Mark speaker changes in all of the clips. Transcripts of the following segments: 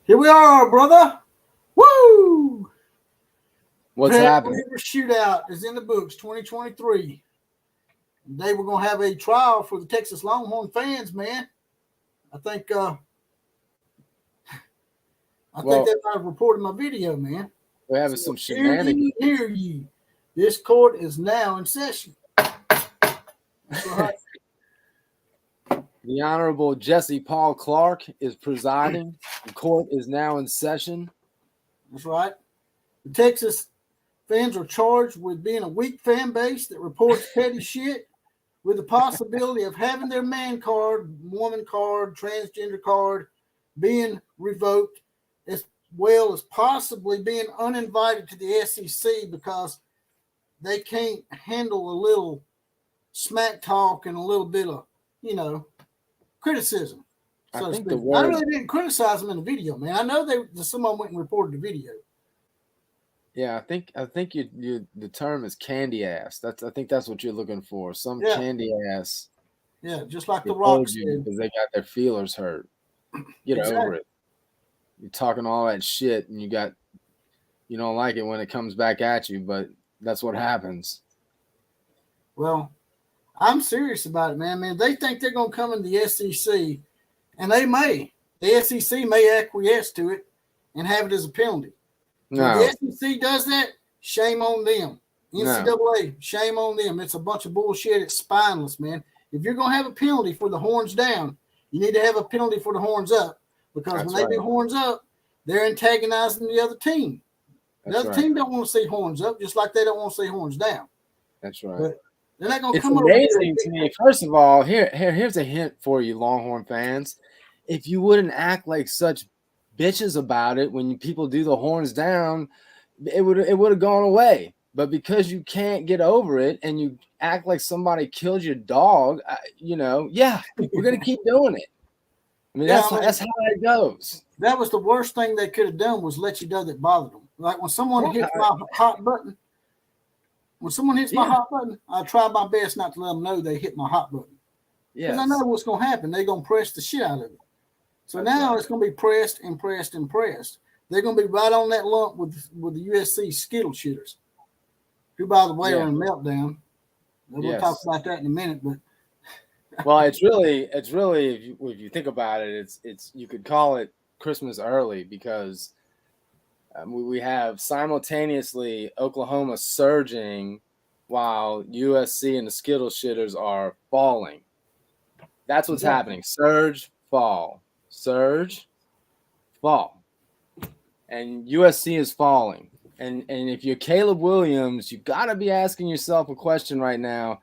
Speaker 1: Here we are, brother. Woo!
Speaker 2: What's happening?
Speaker 1: Shootout is in the books, 2023. Today we're going to have a trial for the Texas Longhorn fans, man. I think they might have reported my video, man.
Speaker 2: We're having some shenanigans.
Speaker 1: Hear ye. This court is now in session. That's right.
Speaker 2: The Honorable Jesse Paul Clark is presiding. The court is now in session.
Speaker 1: That's right. The Texas fans are charged with being a weak fan base that reports petty shit with the possibility of having their man card, woman card, transgender card being revoked, as well as possibly being uninvited to the SEC because they can't handle a little smack talk and a little bit of, criticism. So I really didn't criticize them in the video, man. I know someone went and reported the video.
Speaker 2: Yeah, I think you the term is candy ass. I think that's what you're looking for. Candy ass.
Speaker 1: Yeah, just like the Rocks
Speaker 2: did because they got their feelers hurt. Get over it. You're talking all that shit, and you don't like it when it comes back at you, but that's what happens.
Speaker 1: Well, I'm serious about it, man. They think they're going to come in the SEC, and they may. The SEC may acquiesce to it and have it as a penalty.
Speaker 2: No.
Speaker 1: If the SEC does that, shame on them. NCAA, shame on them. It's a bunch of bullshit. It's spineless, man. If you're going to have a penalty for the horns down, you need to have a penalty for the horns up, because when they do horns up, they're antagonizing the other team. The other team don't want to see horns up, just like they don't want to see horns down.
Speaker 2: That's right.
Speaker 1: But they're not going to
Speaker 2: it's
Speaker 1: come
Speaker 2: amazing to me. First of all, here's a hint for you, Longhorn fans. If you wouldn't act like such bitches about it when people do the horns down, it would have gone away. But because you can't get over it and you act like somebody killed your dog, we're gonna keep doing it. I mean, that's how it goes.
Speaker 1: That was the worst thing they could have done, was let you know that bothered them. Like when someone hits my hot button. When someone hits my hot button, I try my best not to let them know they hit my hot button.
Speaker 2: Yeah,
Speaker 1: because I know what's going to happen. They're going to press the shit out of it. So now it's going to be pressed and pressed and pressed. They're going to be right on that lump with the USC Skittle shooters, who, by the way, are in a meltdown. We'll talk about that in a minute. But
Speaker 2: well, it's really if you think about it, it's you could call it Christmas early, because we have simultaneously Oklahoma surging while USC and the Skittle shitters are falling. That's what's happening. Surge, fall. Surge, fall. And USC is falling. And if you're Caleb Williams, you got to be asking yourself a question right now.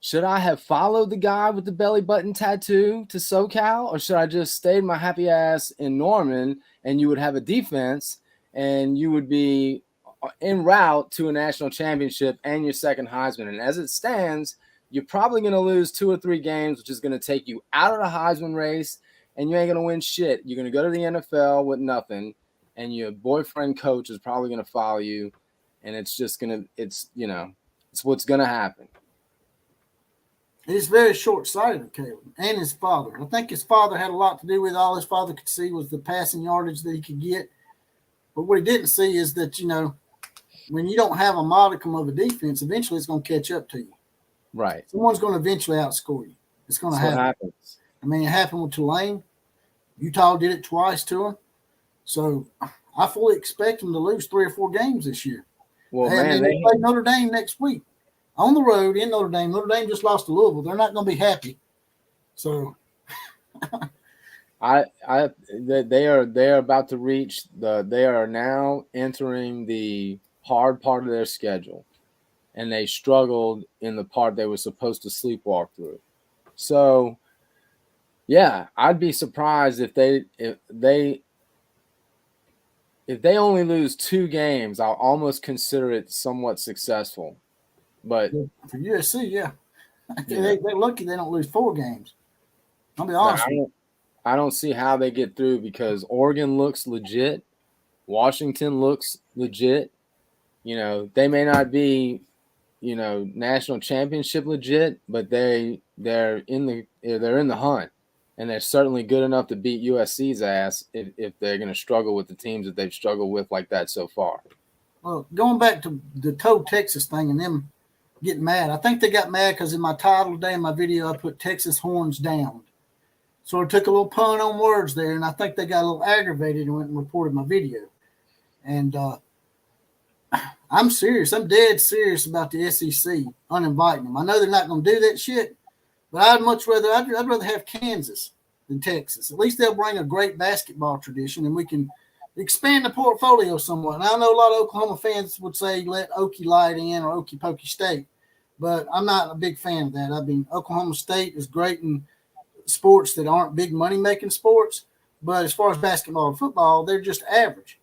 Speaker 2: Should I have followed the guy with the belly button tattoo to SoCal, or should I just stay my happy ass in Norman, and you would have a defense and you would be en route to a national championship and your second Heisman? And as it stands, you're probably going to lose 2 or 3 games, which is going to take you out of the Heisman race, and you ain't going to win shit. You're going to go to the NFL with nothing, and your boyfriend coach is probably going to follow you, and it's just going to – it's what's going to happen.
Speaker 1: He's very short-sighted, Caleb, and his father. I think his father had a lot to do with it. All his father could see was the passing yardage that he could get. But what he didn't see is that, when you don't have a modicum of a defense, eventually it's going to catch up to you.
Speaker 2: Right.
Speaker 1: Someone's going to eventually outscore you. It's going to happen. What happens. I mean, it happened with Tulane. Utah did it twice to them. So I fully expect them to lose 3 or 4 games this year.
Speaker 2: Well,
Speaker 1: they play Notre Dame next week on the road in Notre Dame. Notre Dame just lost to Louisville. They're not going to be happy. So
Speaker 2: they are about to reach they are now entering the hard part of their schedule. And they struggled in the part they were supposed to sleepwalk through. So, yeah, I'd be surprised if they only lose 2 games. I'll almost consider it somewhat successful. But
Speaker 1: for USC, they're lucky they don't lose 4 games. I'll be honest with you.
Speaker 2: I don't see how they get through, because Oregon looks legit. Washington looks legit. They may not be national championship legit, but they're in the hunt, and they're certainly good enough to beat USC's ass if they're going to struggle with the teams that they've struggled with like that so far.
Speaker 1: Well, going back to the Toe Texas thing and them getting mad, I think they got mad because in my title today in my video I put Texas horns down. So I took a little pun on words there, and I think they got a little aggravated and went and reported my video. And I'm serious. I'm dead serious about the SEC uninviting them. I know they're not going to do that shit, but I'd rather have Kansas than Texas. At least they'll bring a great basketball tradition, and we can expand the portfolio somewhat. And I know a lot of Oklahoma fans would say let Okie Light in or Okie Pokey State, but I'm not a big fan of that. I mean, Oklahoma State is great in sports that aren't big money-making sports, but as far as basketball and football, they're just average.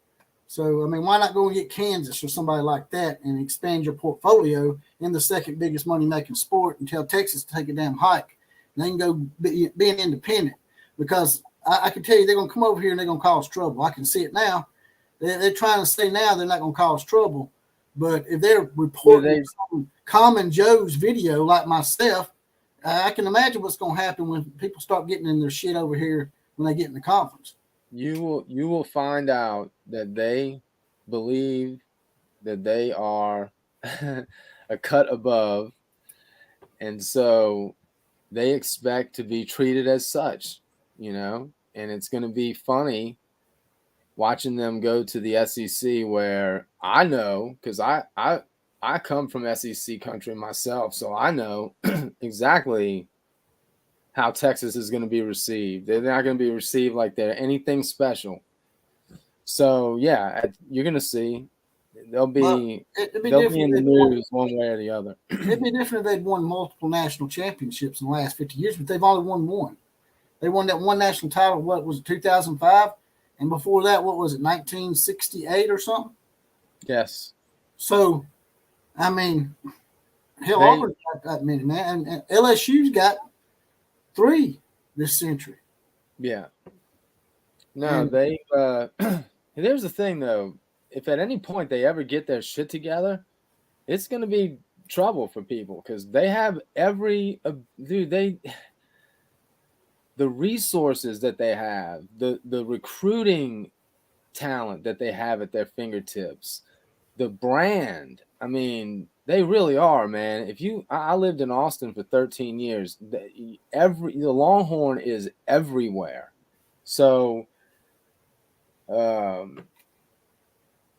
Speaker 1: So, I mean, why not go and get Kansas or somebody like that and expand your portfolio in the second biggest money-making sport and tell Texas to take a damn hike? And they can go being independent, because I can tell you they're going to come over here and they're going to cause trouble. I can see it now. They're trying to say now they're not going to cause trouble, but if they're reporting some Common Joe's video like myself, I can imagine what's going to happen when people start getting in their shit over here when they get in the conference.
Speaker 2: You will find out that they believe that they are a cut above, and so they expect to be treated as such, and it's going to be funny watching them go to the SEC, where I know, because I come from SEC country myself, so I know exactly how Texas is going to be received. They're not going to be received like they're anything special. So, yeah, you're going to see they'll be in the news one way or the other.
Speaker 1: It'd be different if they'd won multiple national championships in the last 50 years, but they've only won one. They won that one national title, what was it, 2005? And before that, what was it, 1968 or something?
Speaker 2: Yes.
Speaker 1: So, I mean, hell, Auburn's got that many, man. And LSU's got 3 this century.
Speaker 2: Yeah. No, they here's the thing, though. If at any point they ever get their shit together, it's going to be trouble for people, because they have the resources that they have, the recruiting talent that they have at their fingertips, the brand. I mean, they really are, man. I lived in Austin for 13 years. The Longhorn is everywhere. So,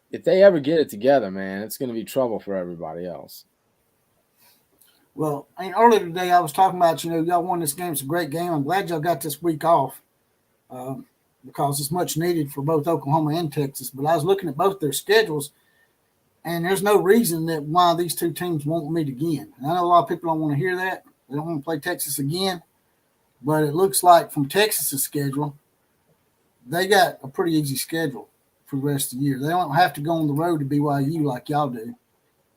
Speaker 2: if they ever get it together, man, it's going to be trouble for everybody else.
Speaker 1: Well, earlier today I was talking about, y'all won this game. It's a great game. I'm glad y'all got this week off because it's much needed for both Oklahoma and Texas. But I was looking at both their schedules, and there's no reason that why these two teams won't meet again. And I know a lot of people don't want to hear that. They don't want to play Texas again. But it looks like from Texas's schedule, they got a pretty easy schedule for the rest of the year. They don't have to go on the road to BYU like y'all do.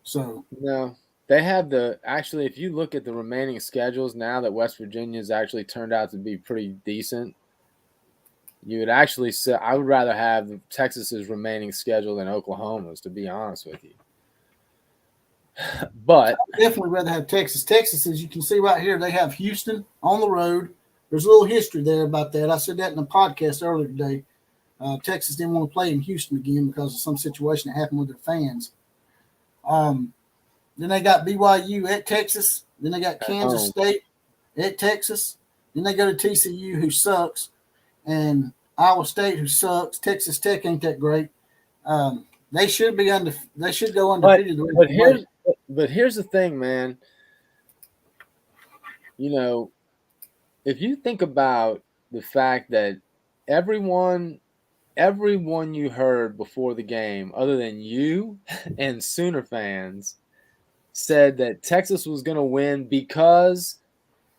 Speaker 1: So
Speaker 2: no, they have actually, if you look at the remaining schedules now that West Virginia's actually turned out to be pretty decent, you would actually say I would rather have Texas's remaining schedule than Oklahoma's, to be honest with you. But
Speaker 1: I'd definitely rather have Texas. Texas, as you can see right here, they have Houston on the road. There's a little history there about that. I said that in the podcast earlier today. Texas didn't want to play in Houston again because of some situation that happened with their fans. Then they got BYU at Texas. Then they got Kansas State at Texas. Then they go to TCU, who sucks, and Iowa State, who sucks. Texas Tech ain't that great. They should be They should go undefeated.
Speaker 2: But here's the thing, man. If you think about the fact that everyone you heard before the game, other than you and Sooner fans, said that Texas was going to win because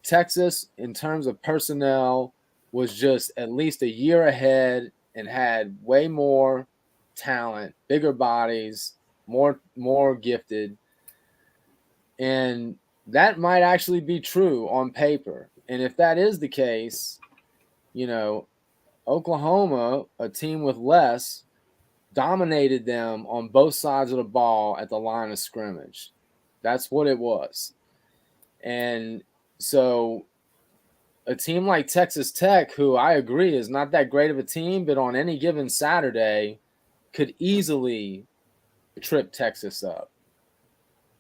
Speaker 2: Texas, in terms of personnel, was just at least a year ahead and had way more talent, bigger bodies, more gifted. And that might actually be true on paper. And if that is the case, Oklahoma, a team with less, dominated them on both sides of the ball at the line of scrimmage. That's what it was. And so a team like Texas Tech, who I agree is not that great of a team, but on any given Saturday could easily trip Texas up.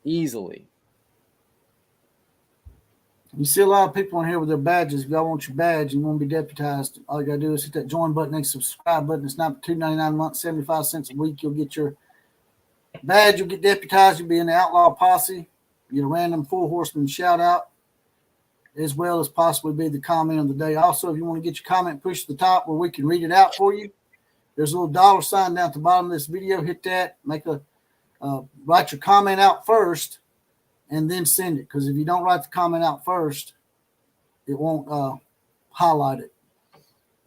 Speaker 2: Easily.
Speaker 1: You see a lot of people in here with their badges. If y'all want your badge and you want to be deputized, all you got to do is hit that join button and subscribe button. It's not $2.99 a month, 75 cents a week. You'll get your badge. You'll get deputized. You'll be in the Outlaw Posse. You get a random Four Horsemen shout out, as well as possibly be the comment of the day. Also, if you want to get your comment pushed to the top where we can read it out for you, there's a little dollar sign down at the bottom of this video. Hit that. Write your comment out first, and then send it. Because if you don't write the comment out first, it won't highlight it.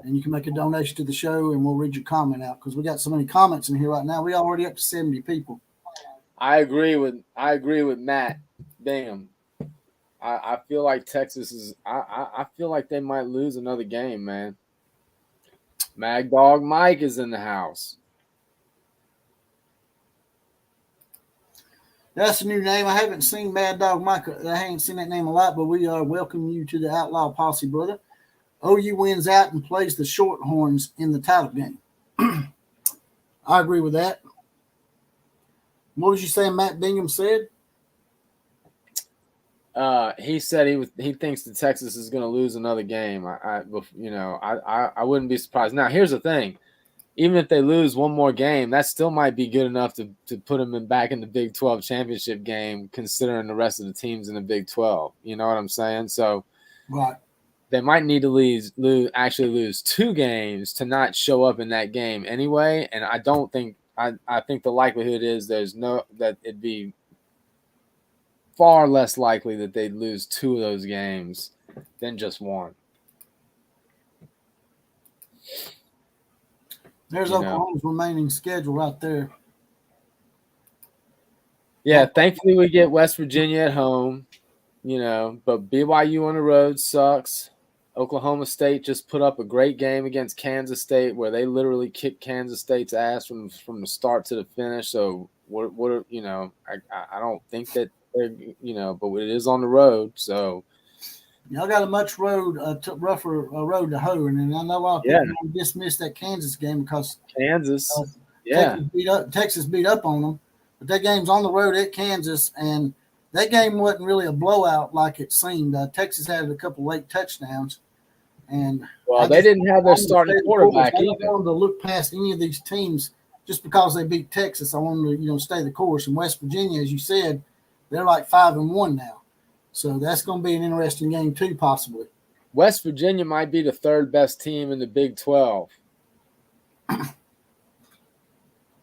Speaker 1: And you can make a donation to the show, and we'll read your comment out. Because we got so many comments in here right now. We already up to 70 people.
Speaker 2: I agree with Matt. Damn. I feel like Texas is. I feel like they might lose another game, man. Mad Dog Mike is in the house.
Speaker 1: That's a new name. I haven't seen Mad Dog Mike. I haven't seen that name a lot, but we are welcoming you to the Outlaw Posse, brother. OU wins out and plays the Shorthorns in the title game. I agree with that. What was you saying Matt Bingham said?
Speaker 2: He said he thinks that Texas is going to lose another game. I wouldn't be surprised. Now, here's the thing. Even if they lose one more game, that still might be good enough to put them back in the Big 12 championship game, considering the rest of the teams in the Big 12. You know what I'm saying? So
Speaker 1: right.
Speaker 2: They might need to lose two games to not show up in that game anyway. And I don't think I think the likelihood is that it'd be far less likely that they'd lose two of those games than just one.
Speaker 1: There's Oklahoma's remaining schedule right there.
Speaker 2: Yeah, thankfully we get West Virginia at home, but BYU on the road sucks. Oklahoma State just put up a great game against Kansas State where they literally kicked Kansas State's ass from the start to the finish. So I don't think that they're, but it is on the road. So
Speaker 1: y'all got a much rougher road to hoe, and I know a lot of people dismissed that Kansas game because Texas beat up on them. But that game's on the road at Kansas, and that game wasn't really a blowout like it seemed. Texas had a couple late touchdowns, and
Speaker 2: they didn't have their starting quarterback either.
Speaker 1: I don't want them to look past any of these teams just because they beat Texas. I want them to stay the course. And West Virginia, as you said, they're like 5-1 now. So that's going to be an interesting game too, possibly.
Speaker 2: West Virginia might be the third best team in the Big 12.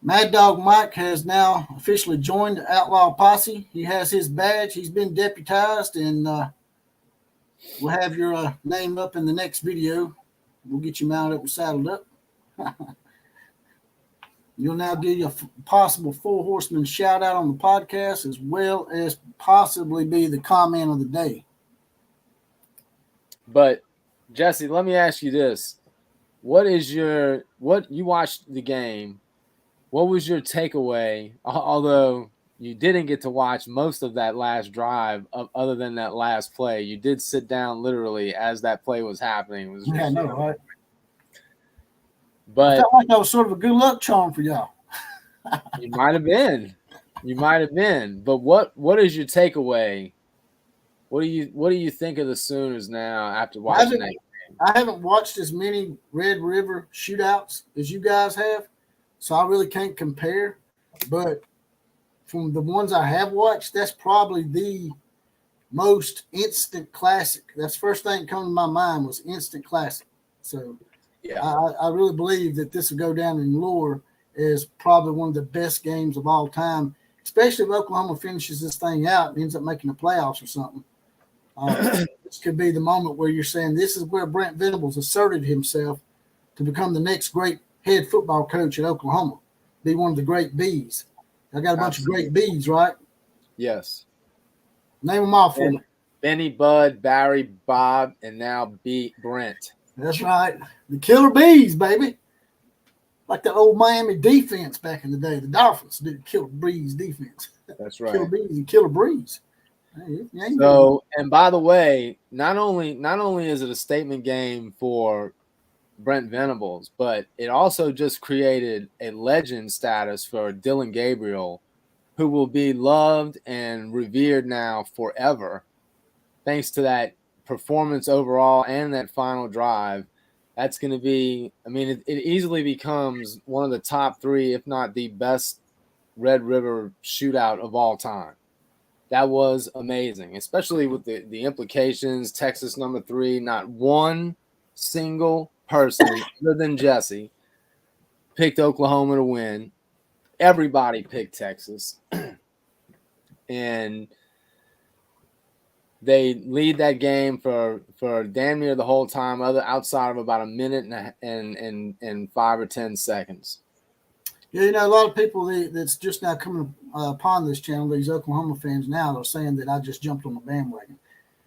Speaker 1: Mad Dog Mike has now officially joined the Outlaw Posse. He has his badge. He's been deputized, and we'll have your name up in the next video. We'll get you mounted up and saddled up. You'll now do your possible Four Horsemen shout out on the podcast, as well as possibly be the comment of the day.
Speaker 2: But Jesse, let me ask you this. What you watched the game? What was your takeaway? Although you didn't get to watch most of that last drive, other than that last play, you did sit down literally as that play was happening.
Speaker 1: Right?
Speaker 2: But
Speaker 1: I felt like that was sort of a good luck charm for y'all.
Speaker 2: You might have been. But what is your takeaway? What do you think of the Sooners now after watching that game?
Speaker 1: I haven't watched as many Red River shootouts as you guys have, so I really can't compare. But from the ones I have watched, that's probably the most instant classic. That's the first thing that came to my mind was instant classic. So yeah, I really believe that this will go down in lore as probably one of the best games of all time, especially if Oklahoma finishes this thing out and ends up making the playoffs or something. This could be the moment where you're saying this is where Brent Venables asserted himself to become the next great head football coach at Oklahoma, be one of the great Bs. I got a bunch of great Bs, right?
Speaker 2: Yes.
Speaker 1: Name them all for me.
Speaker 2: Benny, Bud, Barry, Bob, and now Brent.
Speaker 1: That's right. The Killer Bees, baby. Like the old Miami defense back in the day. The Dolphins did Killer Breeze defense.
Speaker 2: That's right.
Speaker 1: Killer Bees and Killer Breeze.
Speaker 2: So, and by the way, not only is it a statement game for Brent Venables, but it also just created a legend status for Dylan Gabriel, who will be loved and revered now forever, thanks to that performance overall and that final drive. That's going to be, I mean, it easily becomes one of the top 3, if not the best Red River shootout of all time. That was amazing, especially with the implications. Texas number 3, not one single person other than Jesse picked Oklahoma to win. Everybody picked Texas. And they lead that game for damn near the whole time, outside of about a minute and 5 or 10 seconds.
Speaker 1: Yeah, a lot of people that's just now coming upon this channel, these Oklahoma fans now, are saying that I just jumped on the bandwagon.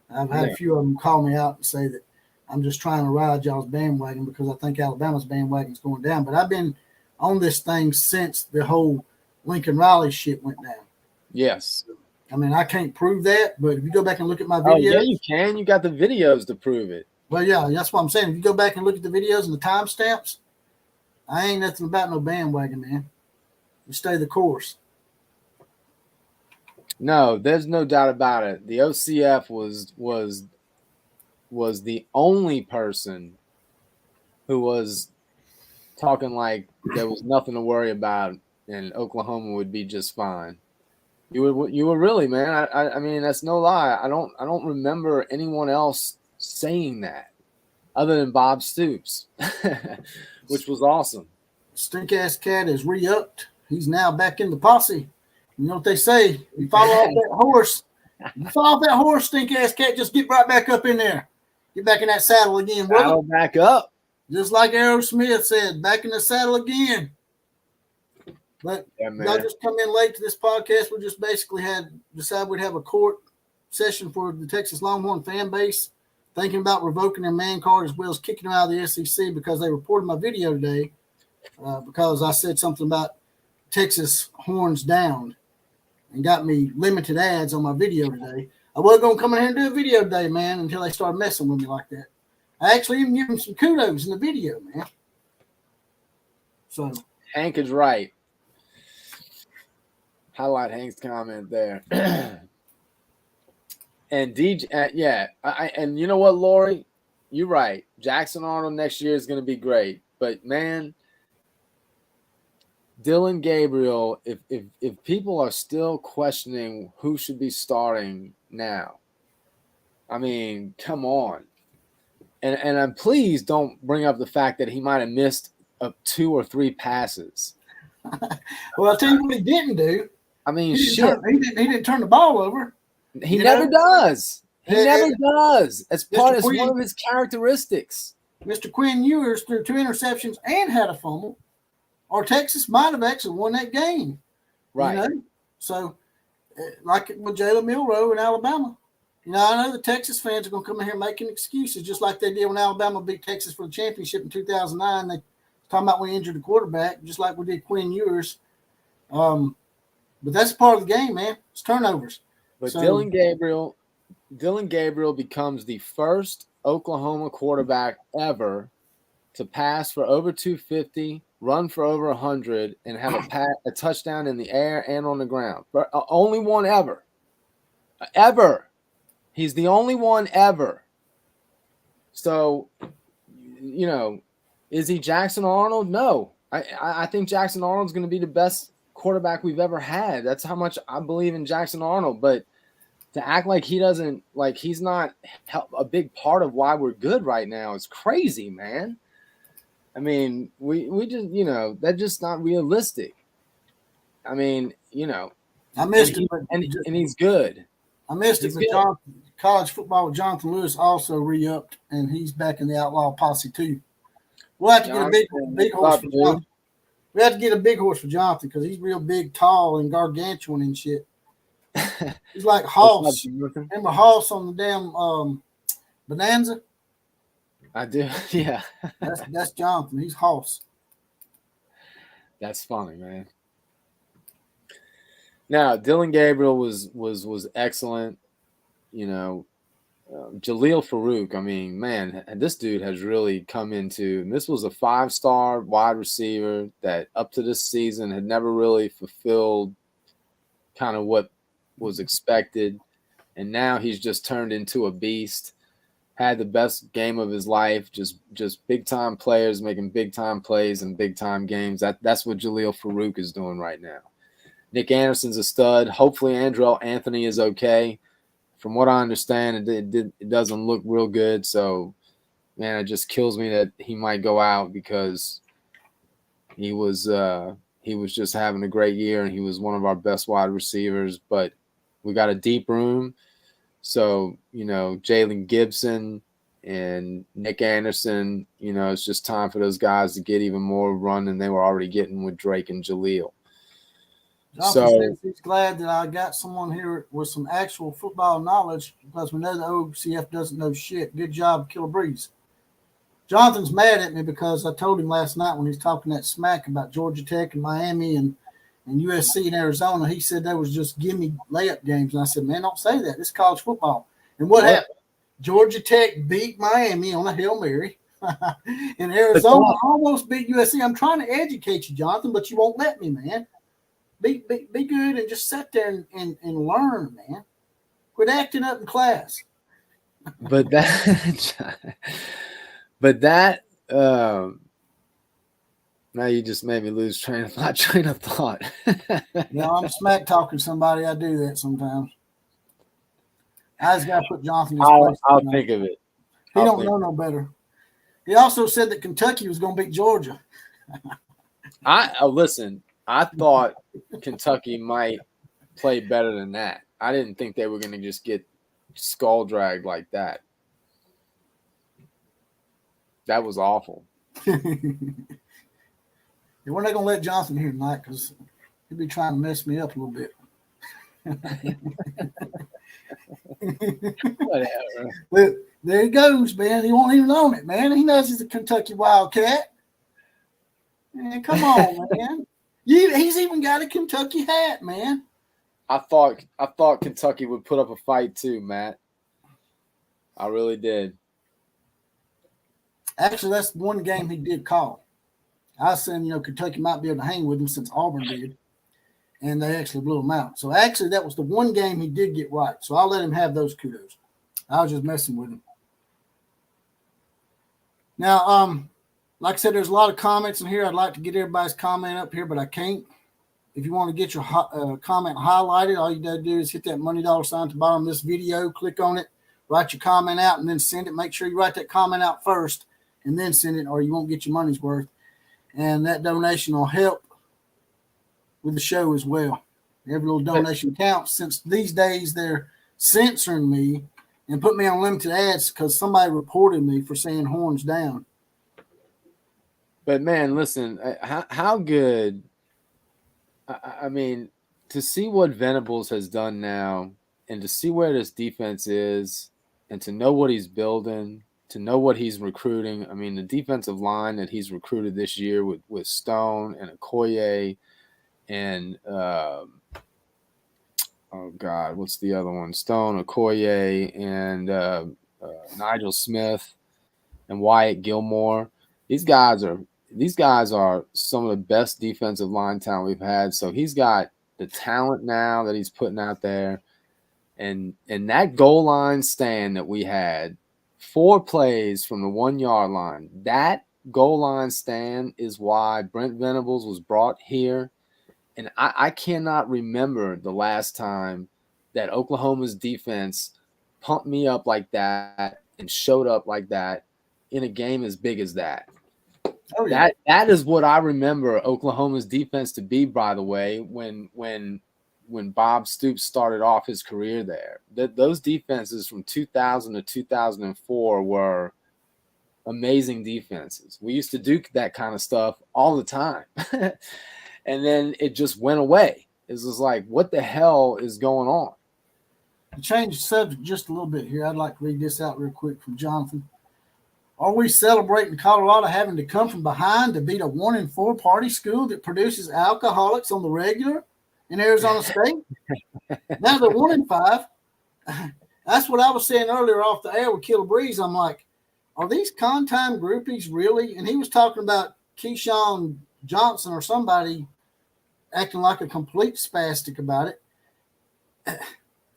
Speaker 1: I've had a few of them call me out and say that I'm just trying to ride y'all's bandwagon because I think Alabama's bandwagon's going down. But I've been on this thing since the whole Lincoln Riley shit went down.
Speaker 2: Yes.
Speaker 1: I mean, I can't prove that, but if you go back and look at my videos. Oh,
Speaker 2: yeah, you can. You got the videos to prove it.
Speaker 1: Well, yeah, that's what I'm saying. If you go back and look at the videos and the timestamps, I ain't nothing about no bandwagon, man. You stay the course.
Speaker 2: No, there's no doubt about it. The OCF was the only person who was talking like there was nothing to worry about and Oklahoma would be just fine. You were really, man. I mean, that's no lie. I don't remember anyone else saying that other than Bob Stoops, which was awesome.
Speaker 1: Stink ass cat is re-upped. He's now back in the posse. You know what they say? You follow off that horse, stink ass cat, just get right back up in there. Get back in that saddle again, brother.
Speaker 2: Saddle back up.
Speaker 1: Just like Aerosmith said, back in the saddle again. But y'all just come in late to this podcast. We just basically decided we'd have a court session for the Texas Longhorn fan base, thinking about revoking their man card as well as kicking them out of the SEC because they reported my video today because I said something about Texas horns down and got me limited ads on my video today. I wasn't going to come in here and do a video today, man, until they started messing with me like that. I actually even give them some kudos in the video, man. So
Speaker 2: Hank is right. Highlight Hank's comment there. And DJ, and you know what, Lori? You're right. Jackson Arnold next year is going to be great. But, man, Dylan Gabriel, if people are still questioning who should be starting now, I mean, come on. And please don't bring up the fact that he might have missed 2 or 3 passes.
Speaker 1: Well, I'll tell you what he didn't do.
Speaker 2: I mean,
Speaker 1: he didn't turn the ball over.
Speaker 2: He never does. He never does. It's one of his characteristics.
Speaker 1: Mr. Quinn Ewers threw 2 interceptions and had a fumble, or Texas might have actually won that game.
Speaker 2: Right.
Speaker 1: You know? So, like with Jalen Milroe in Alabama. I know the Texas fans are going to come in here making excuses just like they did when Alabama beat Texas for the championship in 2009. They talking about we injured the quarterback, just like we did Quinn Ewers. But that's part of the game, man. It's turnovers.
Speaker 2: But Dylan Gabriel becomes the first Oklahoma quarterback ever to pass for over 250, run for over 100, and have a touchdown in the air and on the ground. But, only one ever. Ever. He's the only one ever. So, is he Jackson Arnold? No. I think Jackson Arnold's going to be the best quarterback we've ever had. That's how much I believe in Jackson Arnold. But to act like he's not a big part of why we're good right now is crazy, man. I mean, we just, that's just not realistic. I mean,
Speaker 1: I missed him,
Speaker 2: and he's good.
Speaker 1: I missed it, but college football with Jonathan Lewis also re-upped, and he's back in the outlaw posse too. We'll have to get a big horse for Jonathan. We have to get a big horse for Jonathan because he's real big, tall, and gargantuan and shit. He's like Hoss. Remember Hoss on the damn Bonanza?
Speaker 2: I do, yeah.
Speaker 1: That's Jonathan. He's Hoss.
Speaker 2: That's funny, man. Now, Dylan Gabriel was excellent. Jaleel Farouk, I mean, man, this dude has really come into, and this was a 5-star wide receiver that up to this season had never really fulfilled kind of what was expected. And now he's just turned into a beast, had the best game of his life, just big-time players making big-time plays in big-time games. That's what Jaleel Farouk is doing right now. Nick Anderson's a stud. Hopefully Andrell Anthony is okay. From what I understand, it doesn't look real good. So, man, it just kills me that he might go out because he was just having a great year and he was one of our best wide receivers. But we got a deep room. So, Jalen Gibson and Nick Anderson, it's just time for those guys to get even more run than they were already getting with Drake and Jaleel.
Speaker 1: Jonathan says he's glad that I got someone here with some actual football knowledge because we know the OCF doesn't know shit. Good job, Killer Breeze. Jonathan's mad at me because I told him last night when he was talking that smack about Georgia Tech and Miami and USC and Arizona, he said that was just gimme layup games. And I said, man, don't say that. This is college football. And what happened? Georgia Tech beat Miami on a Hail Mary. And Arizona almost beat USC. I'm trying to educate you, Jonathan, but you won't let me, man. Be good and just sit there and learn, man. Quit acting up in class.
Speaker 2: But that now you just made me lose train of thought.
Speaker 1: I'm smack talking somebody. I do that sometimes. I just got to put Jonathan in his place.
Speaker 2: I'll think of it.
Speaker 1: He don't know no better. He also said that Kentucky was going to beat Georgia.
Speaker 2: Listen. I thought Kentucky might play better than that. I didn't think they were going to just get skull dragged like that. That was awful.
Speaker 1: We're not going to let Jonathan here tonight because he'll be trying to mess me up a little bit.
Speaker 2: Whatever.
Speaker 1: But there he goes, man. He won't even own it, man. He knows he's a Kentucky Wildcat. Man, come on, man. He's even got a Kentucky hat, man.
Speaker 2: I thought Kentucky would put up a fight too, Matt. I really did.
Speaker 1: Actually, that's one game he did call. I was saying, Kentucky might be able to hang with him since Auburn did, and they actually blew him out. So actually, that was the one game he did get right. So I'll let him have those kudos. I was just messing with him. Now, like I said, there's a lot of comments in here. I'd like to get everybody's comment up here, but I can't. If you want to get your comment highlighted, all you got to do is hit that money dollar sign at the bottom of this video, click on it, write your comment out, and then send it. Make sure you write that comment out first and then send it, or you won't get your money's worth. And that donation will help with the show as well. Every little donation counts, since these days they're censoring me and put me on limited ads because somebody reported me for saying horns down.
Speaker 2: But, man, listen, how good – I mean, to see what Venables has done now and to see where this defense is and to know what he's building, to know what he's recruiting. I mean, the defensive line that he's recruited this year with Stone and Okoye and what's the other one? Stone, Okoye, and Nigel Smith and Wyatt Gilmore. These guys are some of the best defensive line talent we've had. So he's got the talent now that he's putting out there. And that goal line stand that we had, 4 plays from the 1-yard line, that goal line stand is why Brent Venables was brought here. And I cannot remember the last time that Oklahoma's defense pumped me up like that and showed up like that in a game as big as that. Oh, yeah. That is what I remember Oklahoma's defense to be, by the way, when Bob Stoops started off his career there. Those defenses from 2000 to 2004 were amazing defenses. We used to do that kind of stuff all the time. And then it just went away. It was like, what the hell is going on?
Speaker 1: To change the subject just a little bit here, I'd like to read this out real quick from Jonathan. Are we celebrating Colorado having to come from behind to beat a 1-4 party school that produces alcoholics on the regular in Arizona State? Now they're 1-5. That's what I was saying earlier off the air with Killer Breeze. I'm like, are these con-time groupies really? And he was talking about Keyshawn Johnson or somebody acting like a complete spastic about it.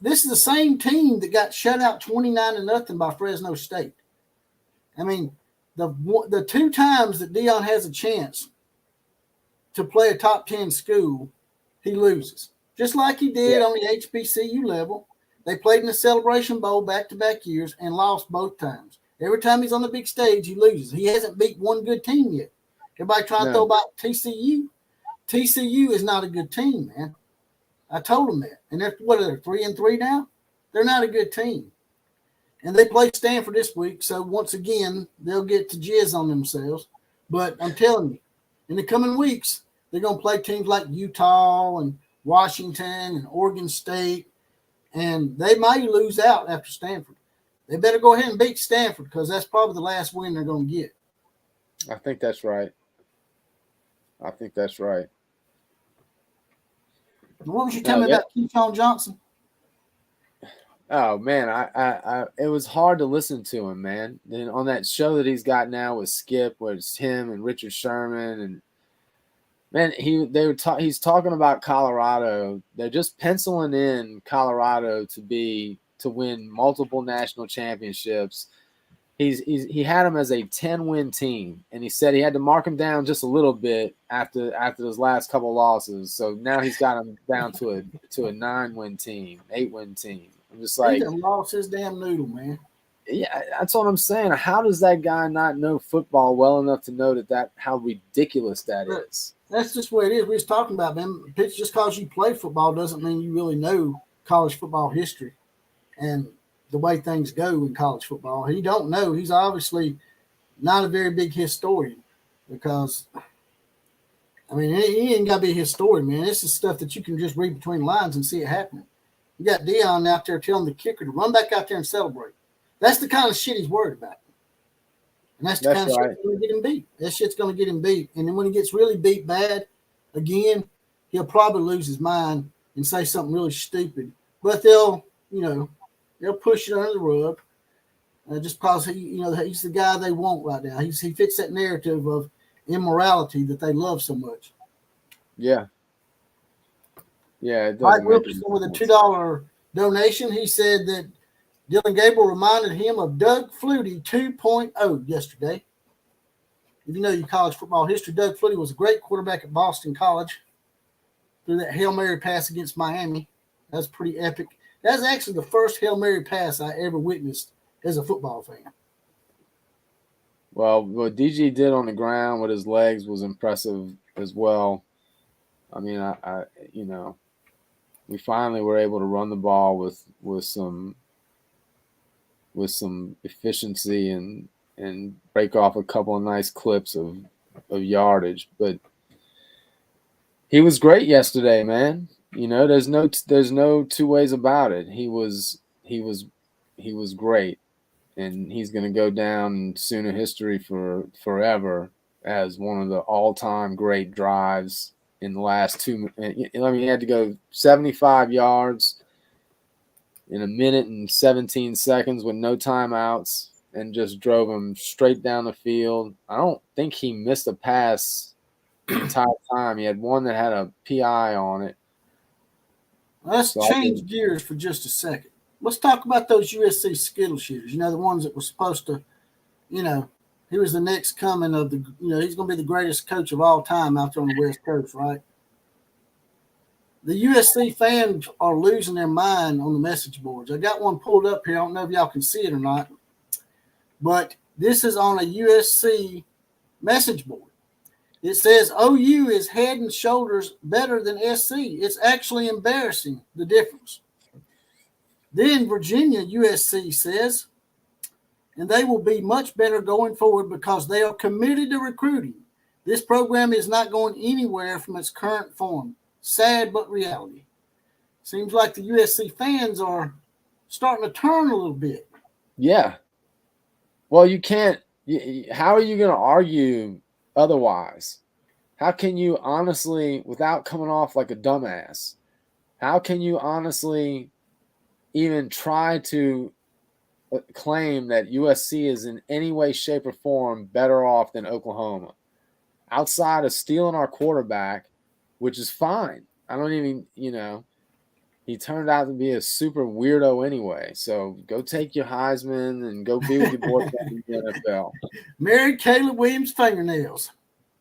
Speaker 1: This is the same team that got shut out 29-0 by Fresno State. I mean, the 2 times that Deion has a chance to play a top 10 school, he loses. Just like he did on the HBCU level. They played in the Celebration Bowl back-to-back years and lost both times. Every time he's on the big stage, he loses. He hasn't beat one good team yet. Everybody trying to throw about TCU. TCU is not a good team, man. I told them that. And they're 3-3 now? They're not a good team. And they play Stanford this week, so once again, they'll get to jizz on themselves. But I'm telling you, in the coming weeks, they're going to play teams like Utah and Washington and Oregon State, and they might lose out after Stanford. They better go ahead and beat Stanford because that's probably the last win they're going to get.
Speaker 2: I think that's right.
Speaker 1: What was you telling me about Keyshawn Johnson?
Speaker 2: Oh man, I it was hard to listen to him, man. And on that show that he's got now with Skip, where it's him and Richard Sherman, and man, he's talking about Colorado. They're just penciling in Colorado to win multiple national championships. He had him as a 10-win team, and he said he had to mark him down just a little bit after those last couple losses. So now he's got him down to a 9-win team, 8-win team. I'm just like,
Speaker 1: he done lost his damn noodle, man.
Speaker 2: Yeah, that's what I'm saying. How does that guy not know football well enough to know that how ridiculous that is?
Speaker 1: That's just what it is. We was talking about, man. Just because you play football doesn't mean you really know college football history and the way things go in college football. He don't know. He's obviously not a very big historian because, I mean, he ain't got to be a historian, man. This is stuff that you can just read between the lines and see it happening. You got Deion out there telling the kicker to run back out there and celebrate. That's the kind of shit he's worried about. And that's the kind of shit that's going to get him beat. That shit's going to get him beat. And then when he gets really beat bad, again, he'll probably lose his mind and say something really stupid. But they'll push it under the rug just because he's the guy they want right now. He fits that narrative of immorality that they love so much.
Speaker 2: Yeah. Yeah.
Speaker 1: Mike Wilkerson with a $2 donation. He said that Dylan Gabriel reminded him of Doug Flutie 2.0 yesterday. If you know your college football history, Doug Flutie was a great quarterback at Boston College. Threw that Hail Mary pass against Miami. That's pretty epic. That's actually the first Hail Mary pass I ever witnessed as a football fan.
Speaker 2: Well, what DG did on the ground with his legs was impressive as well. I mean, we finally were able to run the ball with some efficiency and break off a couple of nice clips of yardage. But he was great yesterday, man. There's no two ways about it. He was great, and he's going to go down in Sooner history for forever as one of the all-time great drives in the last 2. I mean, he had to go 75 yards in 1 minute and 17 seconds with no timeouts and just drove him straight down the field. I don't think he missed a pass the entire time. He had one that had a PI on it.
Speaker 1: Let's change gears for just a second. Let's talk about those USC Skittle shooters. The ones that were supposed to, he was the next coming of the, he's going to be the greatest coach of all time out there on the West Coast, right? The USC fans are losing their mind on the message boards. I got one pulled up here. I don't know if y'all can see it or not, but this is on a USC message board. It says OU is head and shoulders better than SC. It's actually embarrassing, the difference. Then Virginia USC says, and they will be much better going forward because they are committed to recruiting. This program is not going anywhere from its current form. Sad but reality. Seems like the USC fans are starting to turn a little bit.
Speaker 2: Yeah. Well, you can't. How are you going to argue otherwise? How can you honestly, without coming off like a dumbass, how can you honestly even try to claim that USC is in any way, shape, or form better off than Oklahoma. Outside of stealing our quarterback, which is fine. I don't even, he turned out to be a super weirdo anyway. So go take your Heisman and go be with your boyfriend in the NFL.
Speaker 1: Married Caleb Williams fingernails.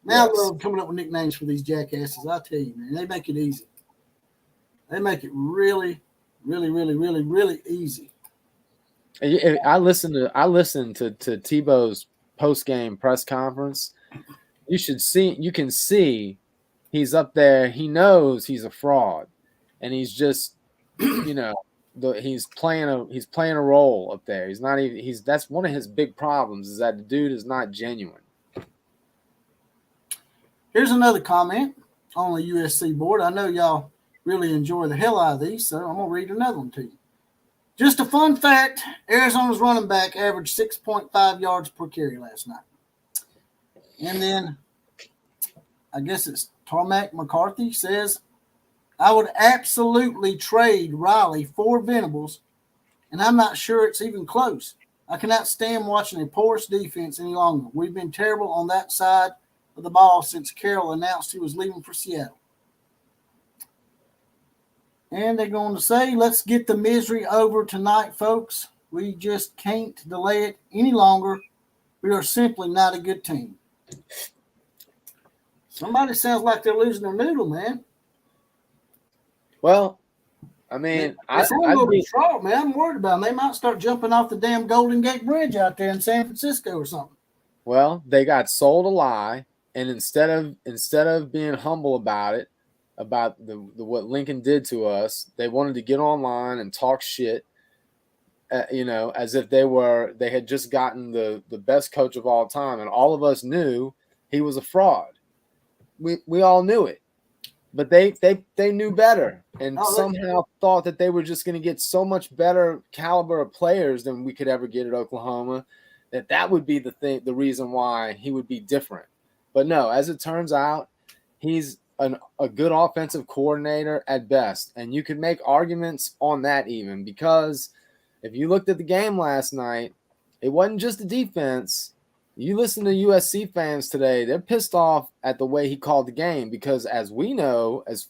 Speaker 1: Man,
Speaker 2: Yes.
Speaker 1: I love coming up with nicknames for these jackasses. I tell you, man, they make it easy. They make it really, really, really, really, really easy.
Speaker 2: I listened to Tebow's post-game press conference. You can see he's up there. He knows he's a fraud, and he's just, he's playing a role up there. He's not even. That's one of his big problems is that the dude is not genuine.
Speaker 1: Here's another comment on the USC board. I know y'all really enjoy the hell out of these, so I'm gonna read another one to you. Just a fun fact: Arizona's running back averaged 6.5 yards per carry last night. And then, I guess it's Tarmac McCarthy says, I would absolutely trade Riley for Venables, and I'm not sure it's even close. I cannot stand watching a porous defense any longer. We've been terrible on that side of the ball since Carroll announced he was leaving for Seattle. And they're going to say, let's get the misery over tonight, folks. We just can't delay it any longer. We are simply not a good team. Somebody sounds like they're losing their noodle, man.
Speaker 2: Well, I mean,
Speaker 1: it's a little trouble, man. I'm worried about them. They might start jumping off the damn Golden Gate Bridge out there in San Francisco or something.
Speaker 2: Well, they got sold a lie, and instead of being humble about it, about the what Lincoln did to us, they wanted to get online and talk shit, as if they had just gotten the best coach of all time, and all of us knew he was a fraud. We all knew it, but they knew better, and somehow thought that they were just going to get so much better caliber of players than we could ever get at Oklahoma, that would be the reason why he would be different. But no, as it turns out, he's a good offensive coordinator at best, and you could make arguments on that even, because if you looked at the game last night, it wasn't just the defense. You listen to USC fans today, they're pissed off at the way he called the game because, as we know, as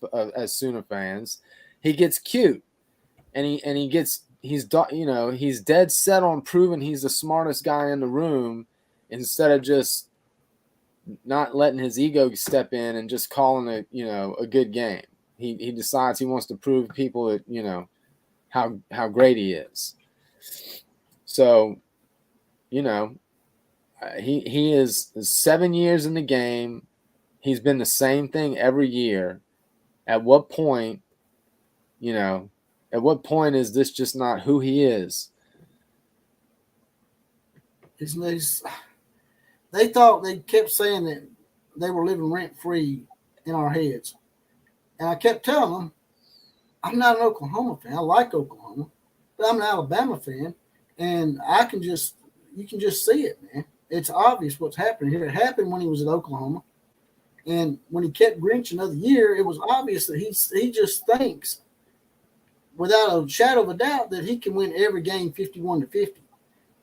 Speaker 2: Sooner fans, he gets cute, and he's dead set on proving he's the smartest guy in the room instead of just not letting his ego step in and just calling it, a good game. He decides he wants to prove people that, how great he is. So, he is 7 years in the game. He's been the same thing every year. At what point is this just not who he is?
Speaker 1: They kept saying that they were living rent-free in our heads. And I kept telling them, I'm not an Oklahoma fan. I like Oklahoma, but I'm an Alabama fan. And you can just see it, man. It's obvious what's happening here. It happened when he was at Oklahoma. And when he kept Grinch another year, it was obvious that he just thinks, without a shadow of a doubt, that he can win every game 51-50.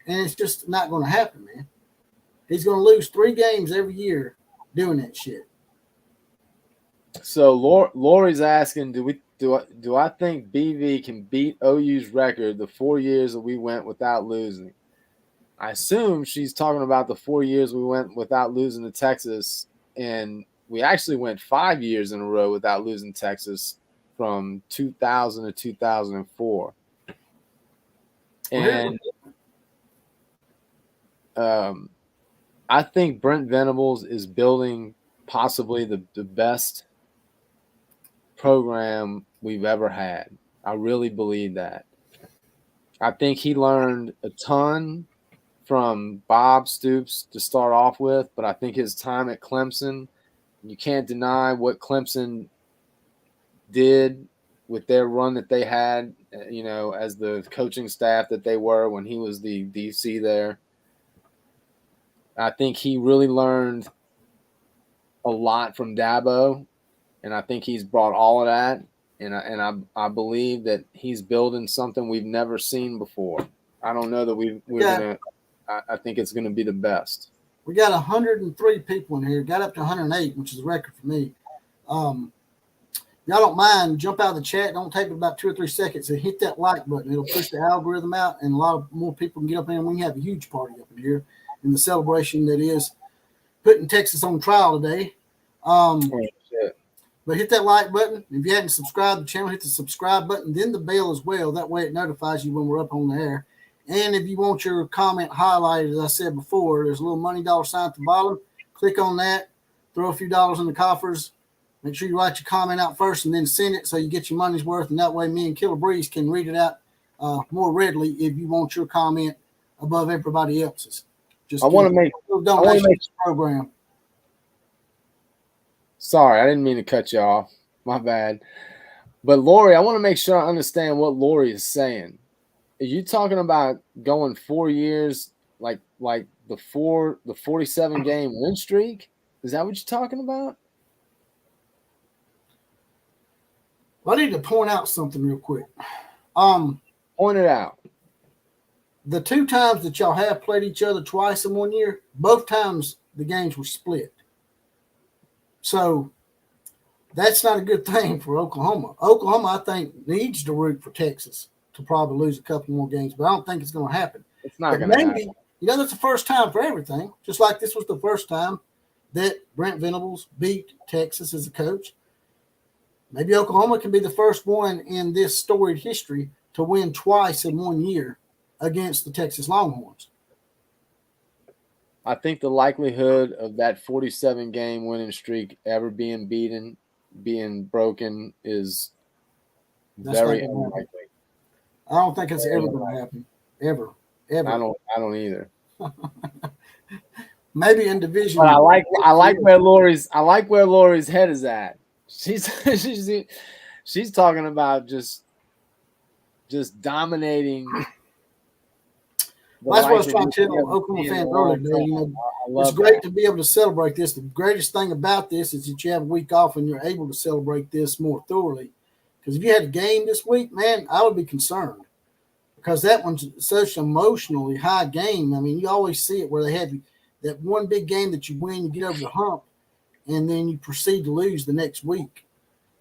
Speaker 1: And it's just not going to happen, man. He's going to lose 3 games every year doing that shit.
Speaker 2: So Lori's asking, do I think BV can beat OU's record the 4 years that we went without losing? I assume she's talking about the 4 years we went without losing to Texas, and we actually went 5 years in a row without losing Texas from 2000 to 2004. And I think Brent Venables is building possibly the best program we've ever had. I really believe that. I think he learned a ton from Bob Stoops to start off with, but I think his time at Clemson, you can't deny what Clemson did with their run that they had, as the coaching staff that they were when he was the DC there. I think he really learned a lot from Dabo, and I think he's brought all of that I believe that he's building something we've never seen before. I don't know that we're gonna. I think it's gonna be the best.
Speaker 1: We got 103 people in here. Got up to 108, which is a record for me. Y'all don't mind, jump out of the chat. Don't take about 2 or 3 seconds and hit that like button. It'll push the algorithm out, and a lot of more people can get up in. And we can have a huge party up in here in the celebration that is putting Texas on trial today. But hit that like button. If you hadn't subscribed to the channel, hit the subscribe button, then the bell as well. That way it notifies you when we're up on the air. And if you want your comment highlighted, as I said before, there's a little money dollar sign at the bottom. Click on that. Throw a few dollars in the coffers. Make sure you write your comment out first and then send it so you get your money's worth. And that way me and Killer Breeze can read it out more readily if you want your comment above everybody else's.
Speaker 2: I want to make
Speaker 1: a donation to the program.
Speaker 2: Sorry, I didn't mean to cut you off. My bad. But Lori, I want to make sure I understand what Lori is saying. Are you talking about going 4 years, like the 47 game win streak? Is that what you're talking about?
Speaker 1: I need to point out something real quick.
Speaker 2: Point it out.
Speaker 1: The 2 times that y'all have played each other twice in 1 year, both times the games were split. So that's not a good thing for Oklahoma. Oklahoma, I think, needs to root for Texas to probably lose a couple more games, but I don't think it's going to happen.
Speaker 2: It's not going to happen.
Speaker 1: That's the first time for everything, just like this was the first time that Brent Venables beat Texas as a coach. Maybe Oklahoma can be the first one in this storied history to win twice in 1 year against the Texas Longhorns.
Speaker 2: I think the likelihood of that 47 game winning streak ever being broken is very unlikely.
Speaker 1: I don't think it's ever going to happen. Ever.
Speaker 2: I don't either.
Speaker 1: Maybe in division.
Speaker 2: But I like where Lori's head is at. She's talking about just dominating.
Speaker 1: That's what I was trying to tell Oklahoma fans earlier today. It's great to be able to celebrate this. The greatest thing about this is that you have a week off and you're able to celebrate this more thoroughly. Because if you had a game this week, man, I would be concerned. Because that one's such an emotionally high game. I mean, you always see it where they have that one big game that you win, you get over the hump, and then you proceed to lose the next week.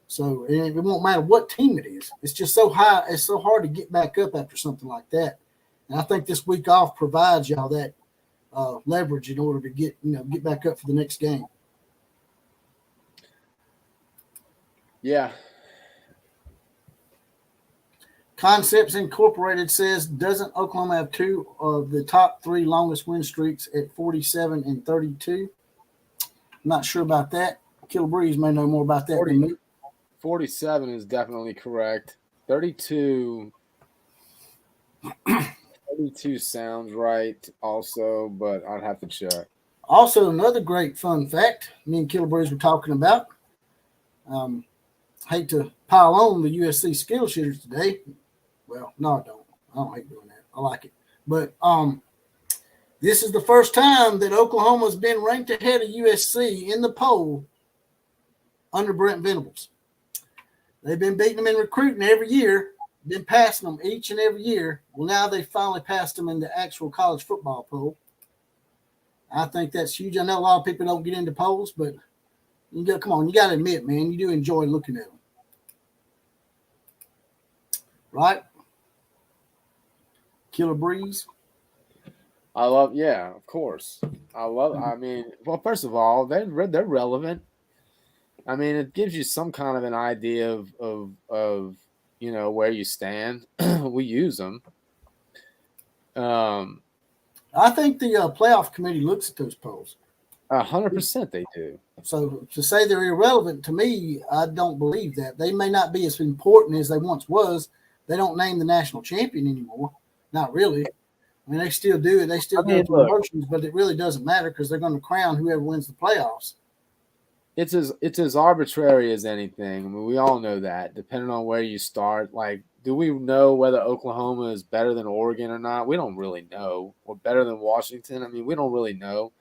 Speaker 1: So it won't matter what team it is. It's just so high. It's so hard to get back up after something like that. And I think this week off provides y'all that leverage in order to get back up for the next game.
Speaker 2: Yeah.
Speaker 1: Concepts Incorporated says, doesn't Oklahoma have 2 of the top 3 longest win streaks at 47 and 32? I'm not sure about that. Killer Breeze may know more about that than me.
Speaker 2: 47 is definitely correct. 32 sounds right also, but I'd have to check.
Speaker 1: Also, another great fun fact me and Killer Breeze were talking about. Hate to pile on the USC skill shooters today. Well, no, I don't. I don't hate doing that. I like it. But this is the first time that Oklahoma's been ranked ahead of USC in the poll under Brent Venables. They've been beating them in recruiting every year, been passing them each and every year. Well, now they finally passed them in the actual college football poll. I think that's huge. I know a lot of people don't get into polls, but you got to admit, man, you do enjoy looking at them. Right? Killer Breeze.
Speaker 2: Yeah, of course. I mean, well, first of all, they're relevant. I mean, it gives you some kind of an idea of where you stand. We use them.
Speaker 1: I think the playoff committee looks at those polls.
Speaker 2: 100% they do.
Speaker 1: So to say they're irrelevant, to me, I don't believe that. They may not be as important as they once was. They don't name the national champion anymore. Not really. I mean, they still do it. They still go through emotions, but it really doesn't matter because they're going to crown whoever wins the playoffs.
Speaker 2: It's as arbitrary as anything. I mean, we all know that. Depending on where you start, like, do we know whether Oklahoma is better than Oregon or not? We don't really know. Or better than Washington? I mean, we don't really know.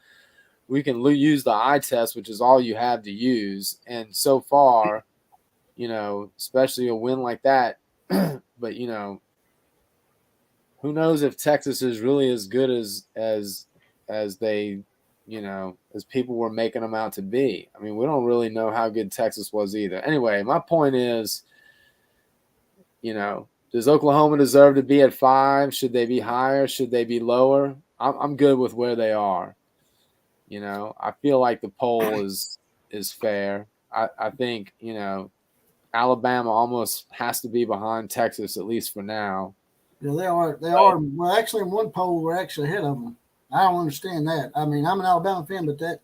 Speaker 2: We can use the eye test, which is all you have to use. And so far, especially a win like that. But who knows if Texas is really as good as they, as people were making them out to be. I mean, we don't really know how good Texas was either. Anyway, my point is, does Oklahoma deserve to be at 5? Should they be higher? Should they be lower? I'm good with where they are. I feel like the poll is fair. I think, Alabama almost has to be behind Texas, at least for now.
Speaker 1: Yeah, they are. They are. Well, actually, in one poll, we're actually ahead of them. I don't understand that. I mean, I'm an Alabama fan, but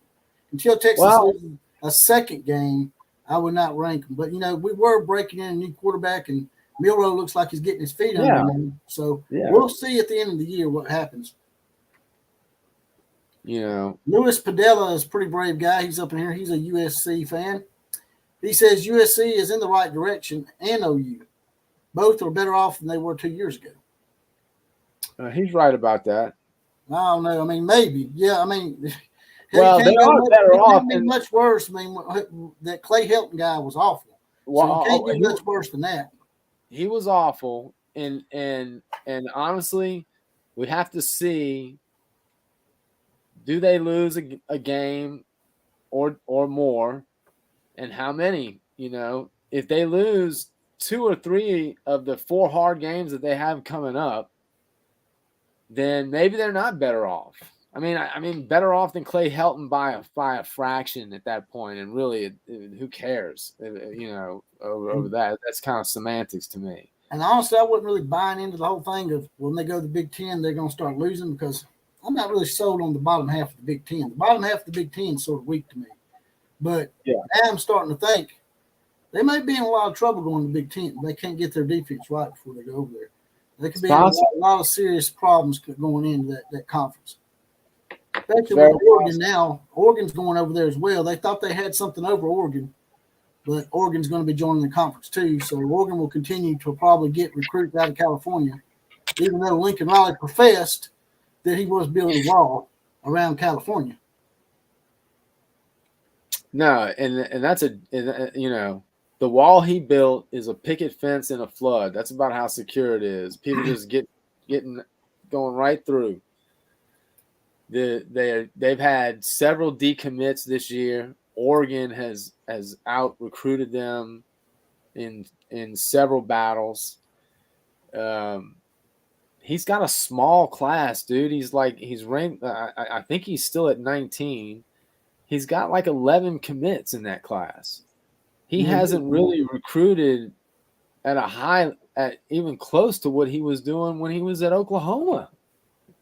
Speaker 1: until Texas loses a second game, I would not rank them. But, we were breaking in a new quarterback, and Milroe looks like he's getting his feet under him. So we'll see at the end of the year what happens. Louis Padella is a pretty brave guy. He's up in here. He's a USC fan. He says USC is in the right direction and OU. Both are better off than they were 2 years ago.
Speaker 2: He's right about that.
Speaker 1: I don't know. I mean, maybe. Yeah, I mean.
Speaker 2: Well, they are better off.
Speaker 1: It can't be much worse. I mean, that Clay Helton guy was awful. So it can't be much worse than that.
Speaker 2: He was awful. And honestly, we have to see, do they lose a game or more, and how many? If they lose 2 or 3 of the 4 hard games that they have coming up, then maybe they're not better off. I mean, better off than Clay Helton by a fraction at that point. And really, who cares? Over that. That's kind of semantics to me.
Speaker 1: And honestly, I wasn't really buying into the whole thing of when they go to the Big Ten, they're going to start losing, because I'm not really sold on the bottom half of the Big Ten. The bottom half of the Big Ten is sort of weak to me. But now I'm starting to think they might be in a lot of trouble going to the Big Ten. They can't get their defense right before they go over there. There could be a lot of serious problems going into that conference. Especially with Oregon now. Oregon's going over there as well. They thought they had something over Oregon, but Oregon's going to be joining the conference too. So Oregon will continue to probably get recruits out of California, even though Lincoln Riley professed that he was building a wall around California.
Speaker 2: No, and that's the wall he built is a picket fence in a flood. That's about how secure it is. People just getting going right through. They've had several decommits this year. Oregon has out recruited them in several battles. He's got a small class, dude. He's ranked. I think he's still at 19. He's got like 11 commits in that class. He hasn't really recruited at even close to what he was doing when he was at Oklahoma.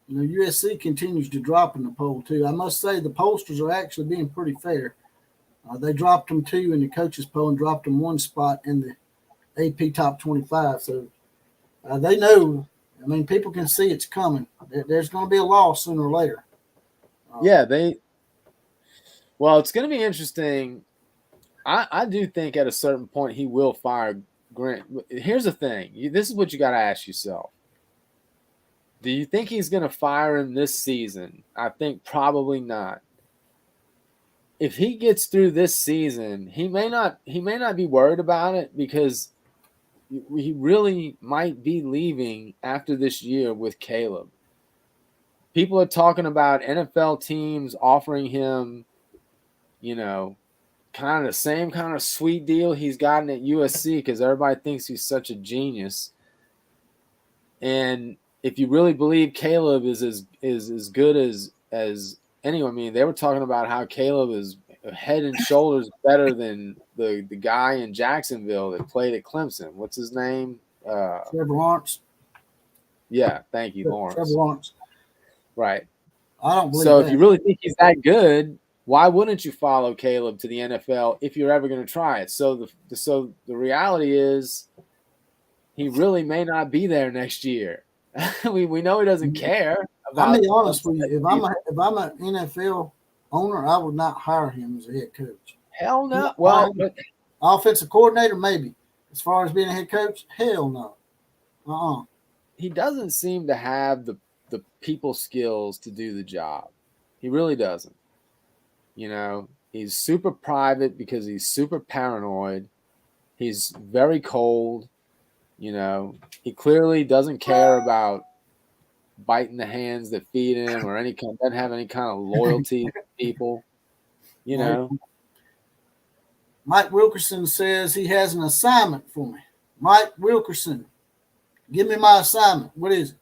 Speaker 1: USC continues to drop in the poll too. I must say the pollsters are actually being pretty fair. They dropped them 2 in the coaches poll and dropped them 1 spot in the AP top 25. So they know. I mean, people can see it's coming. There's going to be a loss sooner or later.
Speaker 2: Well, it's going to be interesting. I do think at a certain point he will fire Grant. Here's the thing. This is what you got to ask yourself. Do you think he's going to fire him this season? I think probably not. If he gets through this season, he may not be worried about it, because he really might be leaving after this year with Caleb. People are talking about NFL teams offering him, kind of the same kind of sweet deal he's gotten at USC, because everybody thinks he's such a genius. And if you really believe Caleb is as good as anyone, I mean, they were talking about how Caleb is head and shoulders better than the guy in Jacksonville that played at Clemson. What's his name?
Speaker 1: Trevor Lawrence.
Speaker 2: Yeah, thank you, Lawrence.
Speaker 1: Trevor Lawrence.
Speaker 2: Right.
Speaker 1: I don't believe
Speaker 2: so
Speaker 1: that.
Speaker 2: If you really think he's that good, why wouldn't you follow Caleb to the NFL if you're ever going to try it? So the reality is he really may not be there next year. we know he doesn't care.
Speaker 1: I'll be honest with you. If I'm an NFL owner, I would not hire him as a head coach.
Speaker 2: Hell no. Well,
Speaker 1: offensive coordinator, maybe. As far as being a head coach, hell no.
Speaker 2: He doesn't seem to have the people skills to do the job. He really doesn't. He's super private because he's super paranoid. He's very cold. You know, he clearly doesn't care about biting the hands that feed him or doesn't have any kind of loyalty to people. You know,
Speaker 1: Mike Wilkerson says he has an assignment for me. Mike Wilkerson, give me my assignment. What is it?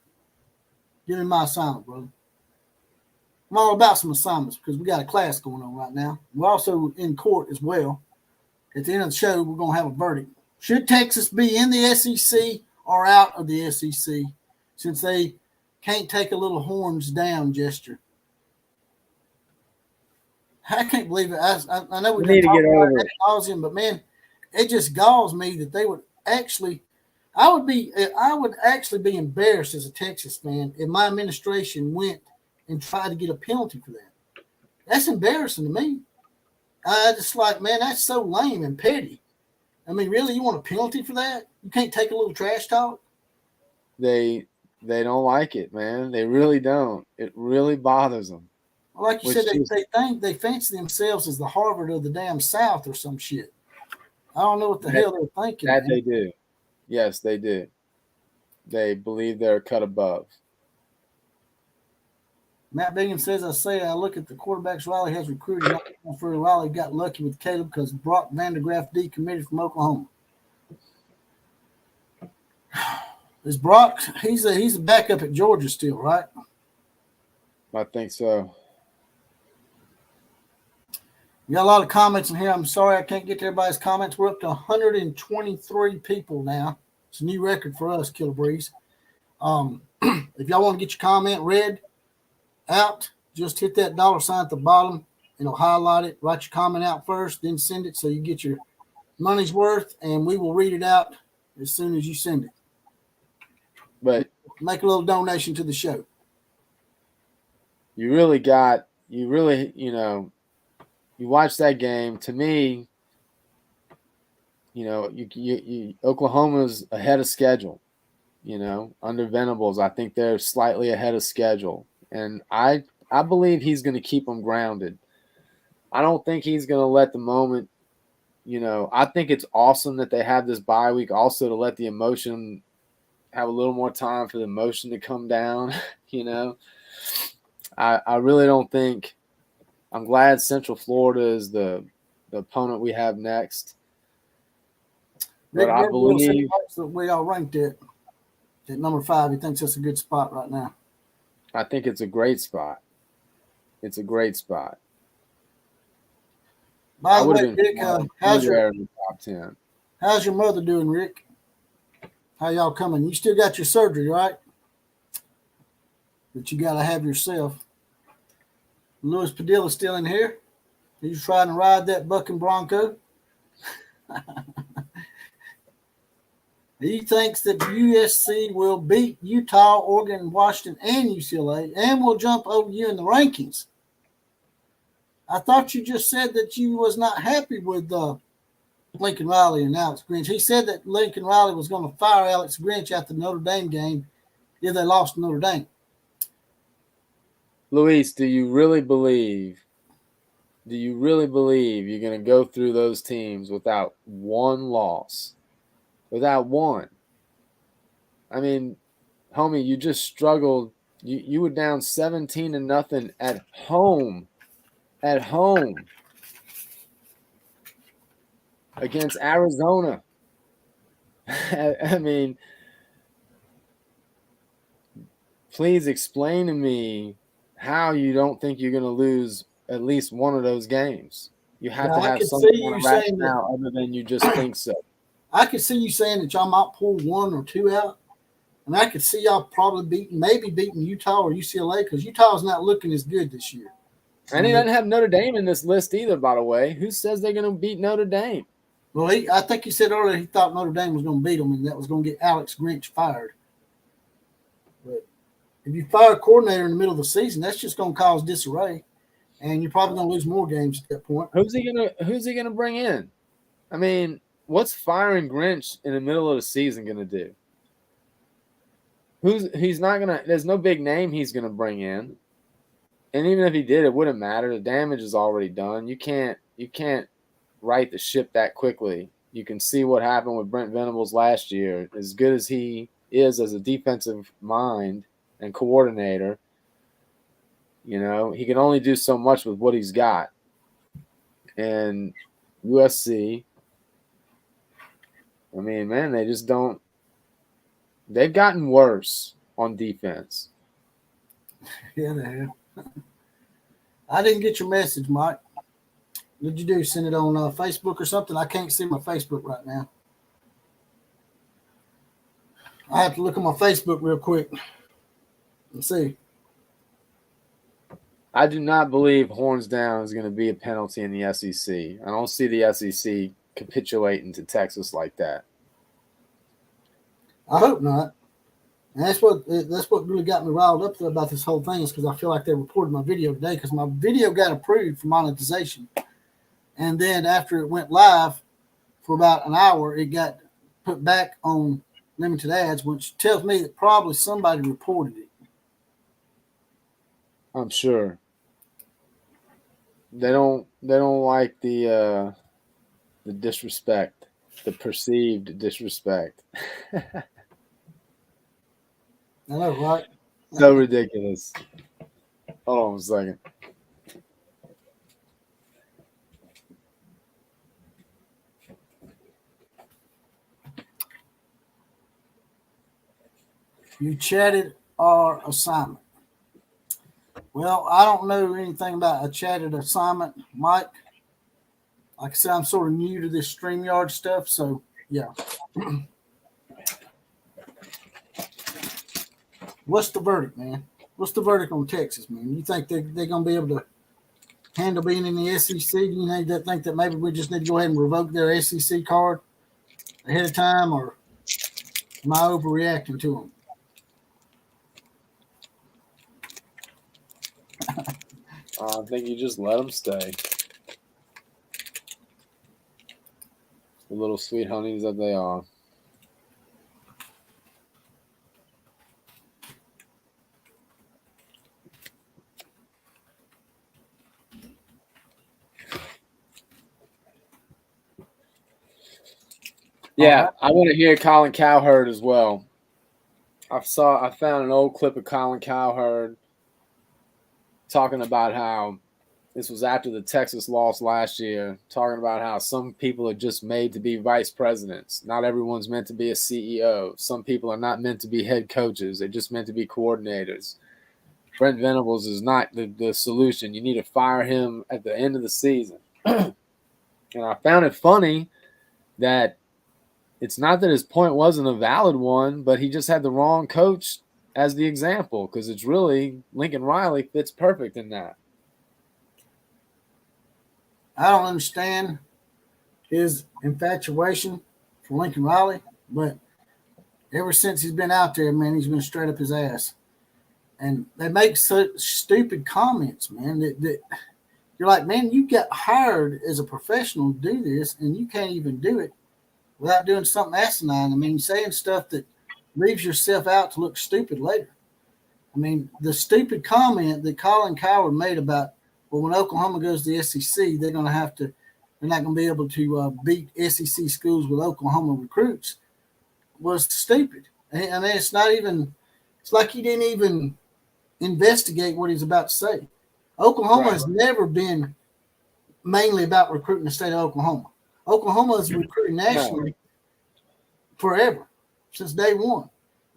Speaker 1: Give me my assignment, brother. I'm all about some assignments because we got a class going on right now. We're also in court as well. At the end of the show, we're going to have a verdict. Should Texas be in the SEC or out of the SEC since they can't take a little horns down gesture? I can't believe it. I know we
Speaker 2: need to get over it.
Speaker 1: Nauseum, but man, it just galls me that they would actually. I would actually be embarrassed as a Texas fan if my administration went and tried to get a penalty for that. That's embarrassing to me. I just like, man, that's so lame and petty. I mean, really, you want a penalty for that? You can't take a little trash talk?
Speaker 2: They don't like it, man. They really don't. It really bothers them.
Speaker 1: Well, like you said, they fancy themselves as the Harvard of the damn South or some shit. I don't know what the hell they're thinking.
Speaker 2: That they do. Yes, they do. They believe they're cut above.
Speaker 1: Matt Bingham says, I look at the quarterbacks Riley has recruited. For Riley got lucky with Caleb because Brock Vandergraff decommitted from Oklahoma. Is Brock, he's a backup at Georgia still, right?
Speaker 2: I think so.
Speaker 1: We got a lot of comments in here. I'm sorry I can't get to everybody's comments. We're up to 123 people now. It's a new record for us, Killer Breeze. If y'all want to get your comment read out, just hit that $sign at the bottom. It'll highlight it. Write your comment out first, then send it so you get your money's worth, and we will read it out as soon as you send it.
Speaker 2: But
Speaker 1: make a little donation to the show.
Speaker 2: You watch that game. To me, Oklahoma's ahead of schedule. Under Venables, I think they're slightly ahead of schedule. And I believe he's going to keep them grounded. I don't think he's going to let the moment, I think it's awesome that they have this bye week also to let the emotion have a little more time for the emotion to come down, I really don't think – I'm glad Central Florida is the opponent we have next. But I believe –
Speaker 1: we all ranked it at number 5. He thinks that's a good spot right now.
Speaker 2: I think it's a great spot. It's a great spot.
Speaker 1: By the way, Rick, how's your
Speaker 2: top 10?
Speaker 1: How's your mother doing, Rick? How y'all coming? You still got your surgery, right? That you got to have yourself. Louis Padilla's still in here. He's trying to ride that bucking Bronco. He thinks that USC will beat Utah, Oregon, Washington, and UCLA, and will jump over you in the rankings. I thought you just said that you was not happy with Lincoln Riley and Alex Grinch. He said that Lincoln Riley was going to fire Alex Grinch after the Notre Dame game if they lost to Notre Dame.
Speaker 2: Luis, do you really believe you're going to go through those teams without one loss? Without one. I mean, homie, you just struggled. You were down 17-0 at home. At home. Against Arizona. I mean, please explain to me how you don't think you're going to lose at least one of those games. You have to have some kind of rationale other than you just think so.
Speaker 1: I could see you saying that y'all might pull 1 or 2 out. And I could see y'all probably beating Utah or UCLA because Utah's not looking as good this year.
Speaker 2: And he doesn't have Notre Dame in this list either, by the way. Who says they're going to beat Notre Dame?
Speaker 1: Well, I think he said earlier he thought Notre Dame was going to beat them and that was going to get Alex Grinch fired. But if you fire a coordinator in the middle of the season, that's just going to cause disarray. And you're probably going to lose more games at that point.
Speaker 2: Who's he gonna bring in? I mean, what's firing Grinch in the middle of the season going to do? There's no big name he's going to bring in. And even if he did, it wouldn't matter. The damage is already done. You can't right the ship that quickly. you can see what happened with Brent Venables last year. As good as he is as a defensive mind and coordinator, you know, he can only do so much with what he's got. And USC, I mean, man, they just don't – they've gotten worse on defense.
Speaker 1: Yeah, they have. I didn't get your message, Mike. What'd you do? Send it on Facebook or something? I can't see my Facebook right now. I have to look at my Facebook real quick and see.
Speaker 2: I do not believe horns down is going to be a penalty in the SEC. I don't see the SEC capitulating to Texas like that.
Speaker 1: I hope not. And that's what really got me riled up about this whole thing is because I feel like they reported my video today because my video got approved for monetization. And then after it went live for about an hour, it got put back on limited ads, which tells me that probably somebody reported it.
Speaker 2: I'm sure. They don't like the disrespect, the perceived disrespect.
Speaker 1: I know, right?
Speaker 2: So ridiculous. Hold on a second.
Speaker 1: You chatted our assignment. Well, I don't know anything about a chatted assignment, Mike. Like I said, I'm sort of new to this StreamYard stuff, so yeah. What's the verdict, man? What's the verdict on Texas, man? You think they're going to be able to handle being in the SEC? Do you think that maybe we just need to go ahead and revoke their SEC card ahead of time, or am I overreacting to them?
Speaker 2: I think you just let them stay. The little sweet honeys that they are. Yeah, I want to hear Colin Cowherd as well. I found an old clip of Colin Cowherd talking about how this was after the Texas loss last year, talking about how some people are just made to be vice presidents. Not everyone's meant to be a CEO. Some people are not meant to be head coaches. They're just meant to be coordinators. Brent Venables is not the solution. You need to fire him at the end of the season. And I found it funny that it's not that his point wasn't a valid one, but he just had the wrong coach as the example, because it's really Lincoln Riley fits perfect in that.
Speaker 1: I don't understand his infatuation for Lincoln Riley, but ever since he's been out there, man, he's been straight up his ass. And they make such stupid comments, man, that you're like, man, you got hired as a professional to do this, and you can't even do it without doing something asinine. I mean, saying stuff that leaves yourself out to look stupid later. I mean, the stupid comment that Colin Cowherd made about, well, when Oklahoma goes to the SEC, they're not going to be able to beat SEC schools with Oklahoma recruits was stupid. I mean, it's like he didn't even investigate what he's about to say. Oklahoma has never been mainly about recruiting the state of Oklahoma. Oklahoma has recruited nationally forever, since day one.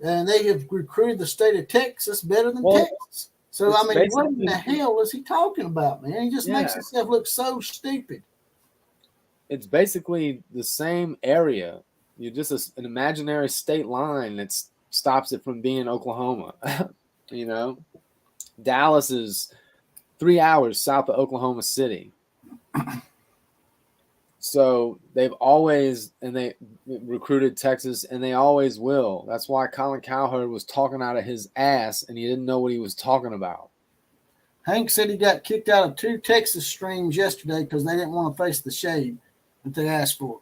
Speaker 1: And they have recruited the state of Texas better than Texas. So, I mean, what in the hell is he talking about, man? He just makes himself look so stupid.
Speaker 2: It's basically the same area. You're just an imaginary state line that stops it from being Oklahoma. You know, Dallas is 3 hours south of Oklahoma City. So they've always, and they recruited Texas, and they always will. That's why Colin Cowherd was talking out of his ass, and he didn't know what he was talking about.
Speaker 1: Hank said he got kicked out of 2 Texas streams yesterday because they didn't want to face the shade that they asked for.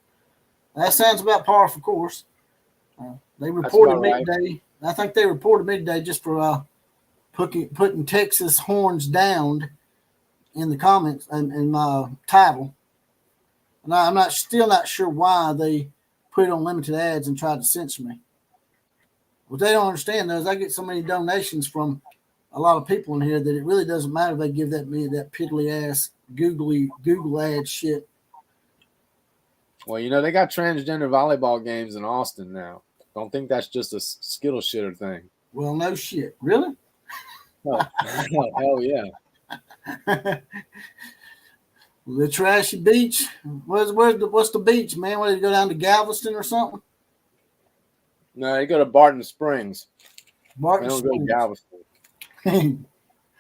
Speaker 1: That sounds about par for course. They reported midday. Right. I think they reported midday just for putting Texas horns down in the comments and my title. And I'm still not sure why they put it on limited ads and tried to censor me. What they don't understand though is I get so many donations from a lot of people in here that it really doesn't matter if they give that piddly ass Google ad shit.
Speaker 2: Well, they got transgender volleyball games in Austin now. Don't think that's just a skittle shitter thing.
Speaker 1: Well, no shit. Really?
Speaker 2: Oh, hell yeah.
Speaker 1: The trashy beach. What's the beach, man? What, did you go down to Galveston or something?
Speaker 2: No, they go to Barton Springs.
Speaker 1: Barton
Speaker 2: They don't
Speaker 1: Springs.
Speaker 2: go to Galveston.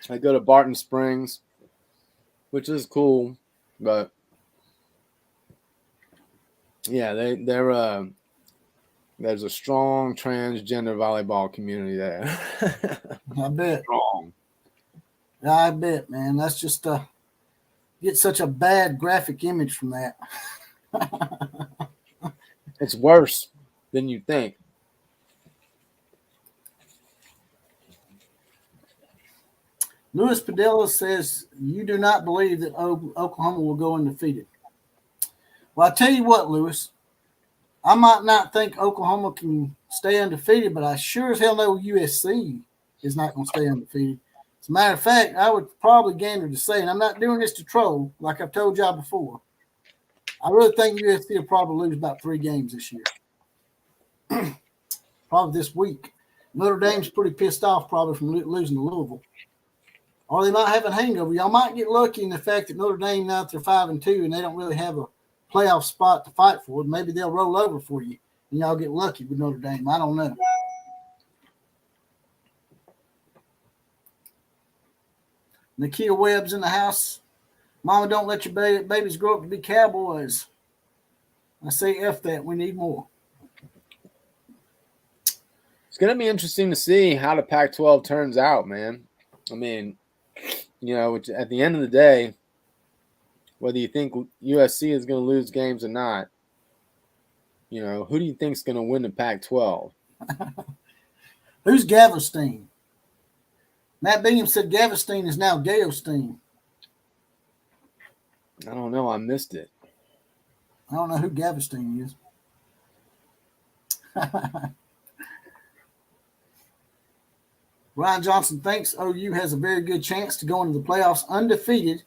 Speaker 2: I go to Barton Springs, which is cool, but yeah, there's a strong transgender volleyball community there.
Speaker 1: I bet.
Speaker 2: Strong.
Speaker 1: I bet, man. That's just get such a bad graphic image from that.
Speaker 2: It's worse than you think.
Speaker 1: Louis Padilla says you do not believe that Oklahoma will go undefeated. Well, I tell you what, Louis, I might not think Oklahoma can stay undefeated, but I sure as hell know USC is not going to stay undefeated. As a matter of fact, I would probably gander to say, and I'm not doing this to troll, like I've told y'all before, I really think USC will probably lose about 3 games this year. Probably this week. Notre Dame's pretty pissed off probably from losing to Louisville. Or they might have a hangover. Y'all might get lucky in the fact that Notre Dame now they're 5-2 and they don't really have a playoff spot to fight for. Maybe they'll roll over for you and y'all get lucky with Notre Dame. I don't know. Nakia Webb's in the house. Mama, don't let your babies grow up to be cowboys. I say F that. We need more.
Speaker 2: It's going to be interesting to see how the Pac-12 turns out, man. I mean, at the end of the day, whether you think USC is going to lose games or not, who do you think is going to win the Pac-12?
Speaker 1: Who's Gaverstein? Matt Bingham said Gaverstein is now Gayostein.
Speaker 2: I don't know. I missed it.
Speaker 1: I don't know who Gaverstein is. Ryan Johnson thinks OU has a very good chance to go into the playoffs undefeated,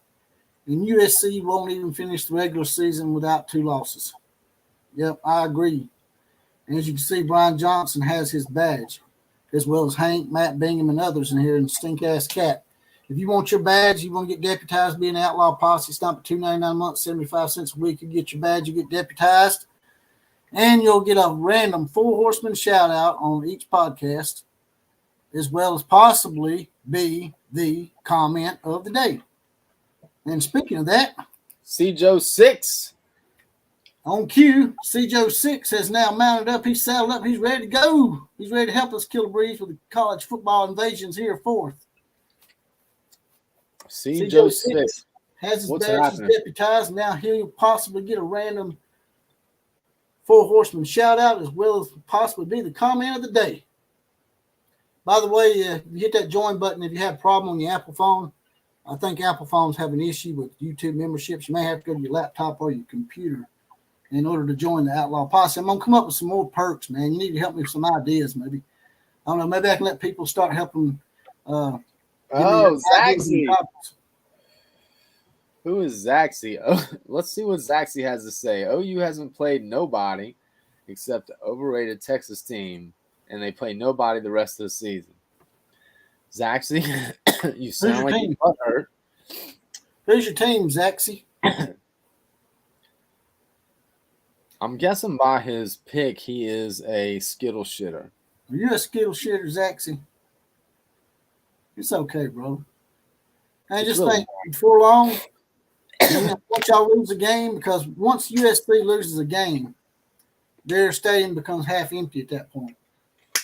Speaker 1: and USC won't even finish the regular season without 2 losses. Yep, I agree. And as you can see, Brian Johnson has his badge, as well as Hank, Matt Bingham, and others in here, and Stink-Ass Cat. If you want your badge, you want to get deputized, be an outlaw posse, stomp at $2.99 a month, 75 cents a week. You get your badge, you get deputized, and you'll get a random 4 horseman shout-out on each podcast, as well as possibly be the comment of the day. And speaking of that,
Speaker 2: C-Joe 6.
Speaker 1: On cue, C-Joe 6 has now mounted up. He's saddled up. He's ready to go. He's ready to help us kill a breeze with the college football invasions here forth.
Speaker 2: C-Joe 6
Speaker 1: has his
Speaker 2: What's
Speaker 1: badge
Speaker 2: happening?
Speaker 1: deputized. Now he'll possibly get a random 4 horseman shout out, as well as possibly be the comment of the day. By the way, you hit that join button if you have a problem on your Apple phone. I think Apple phones have an issue with YouTube memberships. You may have to go to your laptop or your computer in order to join the Outlaw Posse. I'm going to come up with some more perks, man. You need to help me with some ideas, maybe. I don't know. Maybe I can let people start helping.
Speaker 2: Zaxi. Who is Zaxi? Oh, let's see what Zaxi has to say. OU hasn't played nobody except the overrated Texas team, and they play nobody the rest of the season. Zaxi, you sound like you're butthurt.
Speaker 1: Who's your team, Zaxi?
Speaker 2: I'm guessing by his pick, he is a Skittle shitter.
Speaker 1: Are you a Skittle shitter, Zaxi? It's okay, bro. I just
Speaker 2: really
Speaker 1: think before long, once y'all lose a game, because once USC loses a game, their stadium becomes half empty at that point.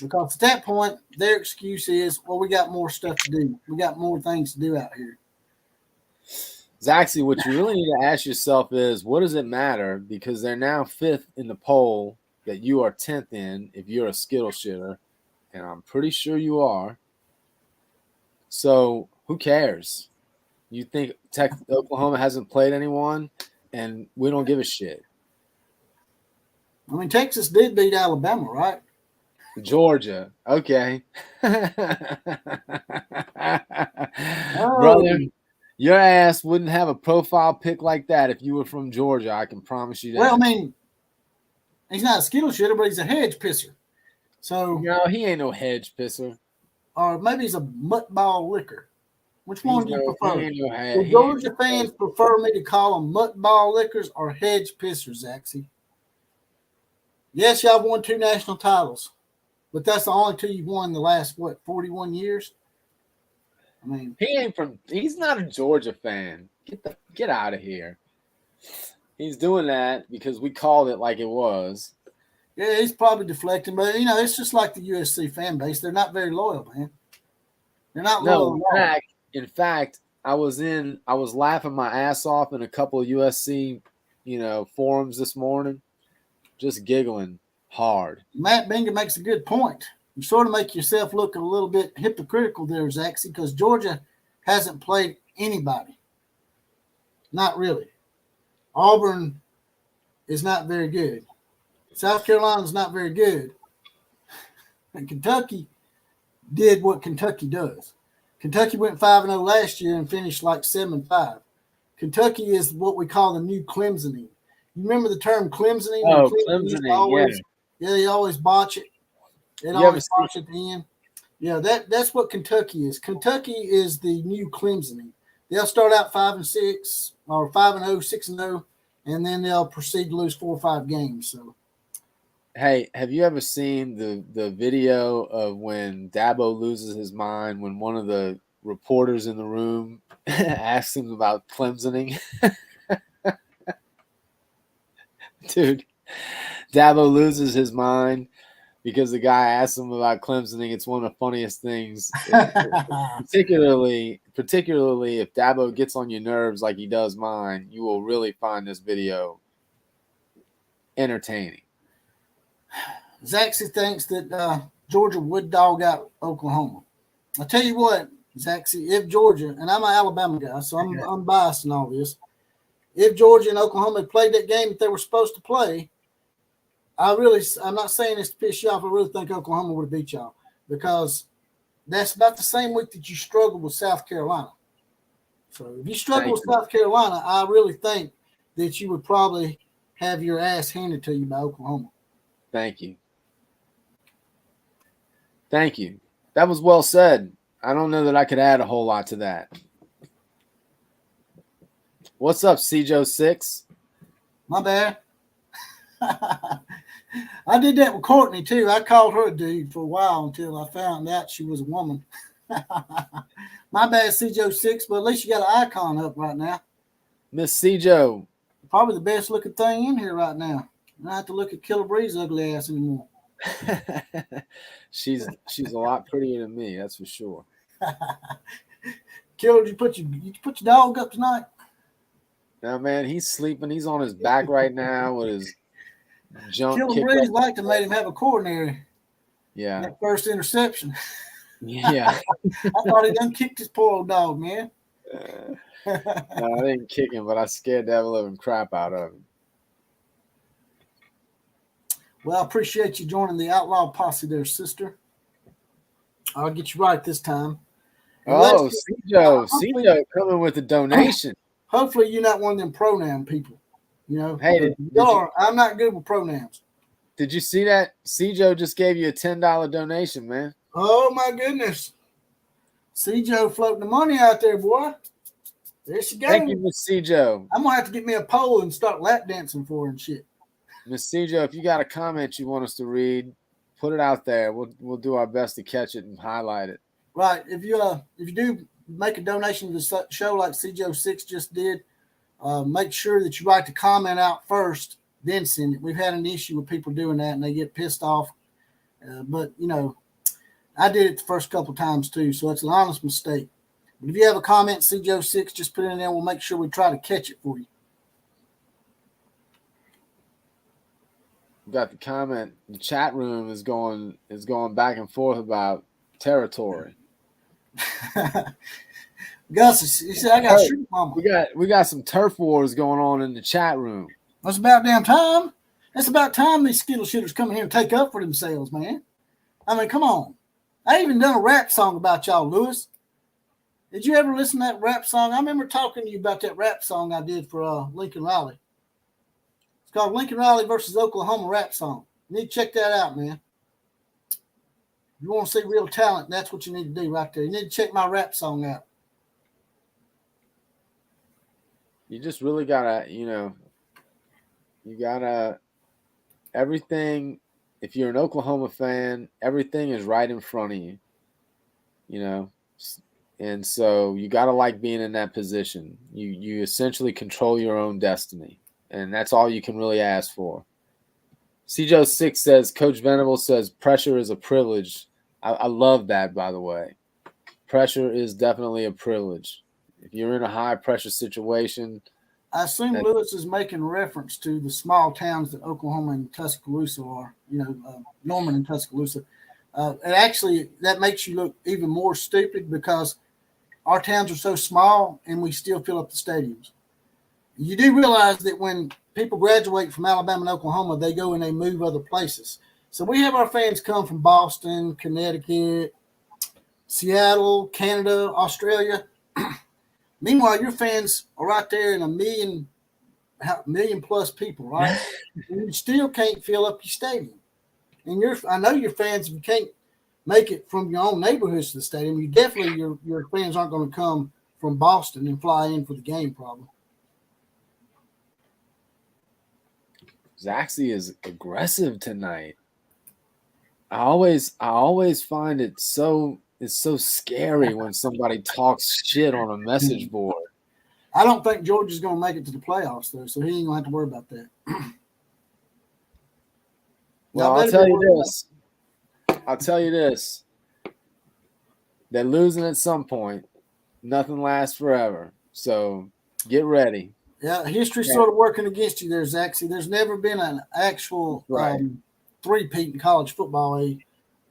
Speaker 1: Because at that point, their excuse is, well, we got more stuff to do. We got more things to do out here.
Speaker 2: Zaxi, what you really need to ask yourself is, what does it matter? Because they're now 5th in the poll that you are 10th in if you're a Skittle shitter, and I'm pretty sure you are. So who cares? You think Oklahoma hasn't played anyone? and we don't give a shit.
Speaker 1: I mean, Texas did beat Alabama, right?
Speaker 2: Georgia. Okay.
Speaker 1: Oh,
Speaker 2: Brother, your ass wouldn't have a profile pic like that if you were from Georgia. I can promise you that.
Speaker 1: well, I mean, he's not a skittle shitter, but he's a hedge pisser. So,
Speaker 2: No, he ain't no hedge pisser.
Speaker 1: or maybe he's a muttball licker. Which one do you prefer?
Speaker 2: He ain't no
Speaker 1: Do Georgia fans prefer me to call them muttball lickers or hedge pissers, Zaxy? Yes, y'all won 2 national titles, but that's the only 2 you've won in the last, 41 years? I mean,
Speaker 2: he's not a Georgia fan. Get out of here. He's doing that because we called it like it was.
Speaker 1: Yeah, he's probably deflecting, but it's just like the USC fan base. They're not very loyal, man. They're not loyal.
Speaker 2: In fact, I was laughing my ass off in a couple of USC, forums this morning, just giggling hard.
Speaker 1: Matt Bingham makes a good point. You sort of make yourself look a little bit hypocritical there, Zaxy, because Georgia hasn't played anybody. Not really. Auburn is not very good. South Carolina's not very good. And Kentucky did what Kentucky does. Kentucky went 5-0 last year and finished like 7-5. Kentucky is what we call the new Clemsoning. You remember the term Clemsoning?
Speaker 2: Oh, Clemsoning,
Speaker 1: yeah, they always botch it. They always botch at the end. Yeah, that's what Kentucky is. Kentucky is the new Clemsoning. They'll start out 5-6 or 5-0, 6-0, and then they'll proceed to lose 4 or 5 games. So,
Speaker 2: hey, have you ever seen the video of when Dabo loses his mind when one of the reporters in the room asks him about Clemsoning? Dude, Dabo loses his mind because the guy asks him about Clemsoning. It's one of the funniest things, particularly if Dabo gets on your nerves like he does mine. You will really find this video entertaining.
Speaker 1: Zaxy thinks that Georgia would dog out Oklahoma. I'll tell you what, Zaxy, if Georgia, and I'm an Alabama guy, so I'm biased in all this. If Georgia and Oklahoma had played that game that they were supposed to play, I'm not saying this to piss you off. I really think Oklahoma would have beat y'all because that's about the same week that you struggled with South Carolina. So if you struggle with South Carolina, I really think that you would probably have your ass handed to you by Oklahoma.
Speaker 2: Thank you. That was well said. I don't know that I could add a whole lot to that. What's up, CJ6?
Speaker 1: My bad. I did that with Courtney, too. I called her a dude for a while until I found out she was a woman. My bad, CJ6, but at least you got an icon up right now.
Speaker 2: Miss CJ.
Speaker 1: Probably the best looking thing in here right now. I don't have to look at Killer Bree's ugly ass anymore.
Speaker 2: She's a lot prettier than me, that's for sure.
Speaker 1: Killer, did you put your dog up tonight?
Speaker 2: No, man, he's sleeping. He's on his back right now with his junk.
Speaker 1: Killer Breeze liked to make him have a coronary.
Speaker 2: Yeah.
Speaker 1: That first interception.
Speaker 2: Yeah.
Speaker 1: I thought he done kicked his poor old dog, man.
Speaker 2: No, I didn't kick him, but I scared the ever-living crap out of him.
Speaker 1: Well, I appreciate you joining the Outlaw Posse there, sister. I'll get you right this time.
Speaker 2: Oh, CJ coming with a donation.
Speaker 1: Hopefully you're not one of them pronoun people.
Speaker 2: Hey,
Speaker 1: I'm not good with pronouns.
Speaker 2: Did you see that? CJ just gave you a $10 donation, man.
Speaker 1: Oh, my goodness. CJ floating the money out there, boy. There she goes.
Speaker 2: Thank you, Miss CJ.
Speaker 1: I'm going to have to get me a pole and start lap dancing for her and shit.
Speaker 2: Miss CJ, if you got a comment you want us to read, put it out there. We'll do our best to catch it and highlight it.
Speaker 1: Right. If you do make a donation to the show like CJ06 just did, make sure that you write the comment out first, then send it. We've had an issue with people doing that and they get pissed off. But I did it the first couple of times too, so it's an honest mistake. But if you have a comment, CJ06, just put it in there. We'll make sure we try to catch it for you.
Speaker 2: We got the comment. The chat room is going back and forth about territory.
Speaker 1: Gus, he said, I got to shoot mama.
Speaker 2: We got some turf wars going on in the chat room.
Speaker 1: It's about damn time. It's about time these Skittle shooters come in here and take up for themselves, man. I mean, come on. I even done a rap song about y'all, Lewis. Did you ever listen to that rap song? I remember talking to you about that rap song I did for Lincoln Riley. It's called Lincoln Riley versus Oklahoma rap song. You need to check that out, man. If you want to see real talent, that's what you need to do right there. You need to check my rap song out.
Speaker 2: You just really gotta, everything. If you're an Oklahoma fan, everything is right in front of you, and so you gotta like being in that position. You essentially control your own destiny, and that's all you can really ask for. CJ6 says, Coach Venable says pressure is a privilege. I love that, by the way. Pressure is definitely a privilege. If you're in a high pressure situation,
Speaker 1: I assume Lewis is making reference to the small towns that Oklahoma and Tuscaloosa are, Norman and Tuscaloosa. And actually, that makes you look even more stupid because our towns are so small and we still fill up the stadiums. You do realize that when people graduate from Alabama and Oklahoma, they go and they move other places. So we have our fans come from Boston, Connecticut, Seattle, Canada, Australia. Meanwhile, your fans are right there in a million plus people, right? And you still can't fill up your stadium. And I know your fans, if you can't make it from your own neighborhoods to the stadium, your fans aren't going to come from Boston and fly in for the game, probably.
Speaker 2: Zaxi is aggressive tonight. I always find it's so scary when somebody talks shit on a message board.
Speaker 1: I don't think Georgia's going to make it to the playoffs, though, so he ain't going to have to worry about that.
Speaker 2: Well, I'll tell you this. They're losing at some point. Nothing lasts forever. So get ready.
Speaker 1: Yeah, history's sort of working against you there, Zaxi. There's never been an actual three-peat in college football, a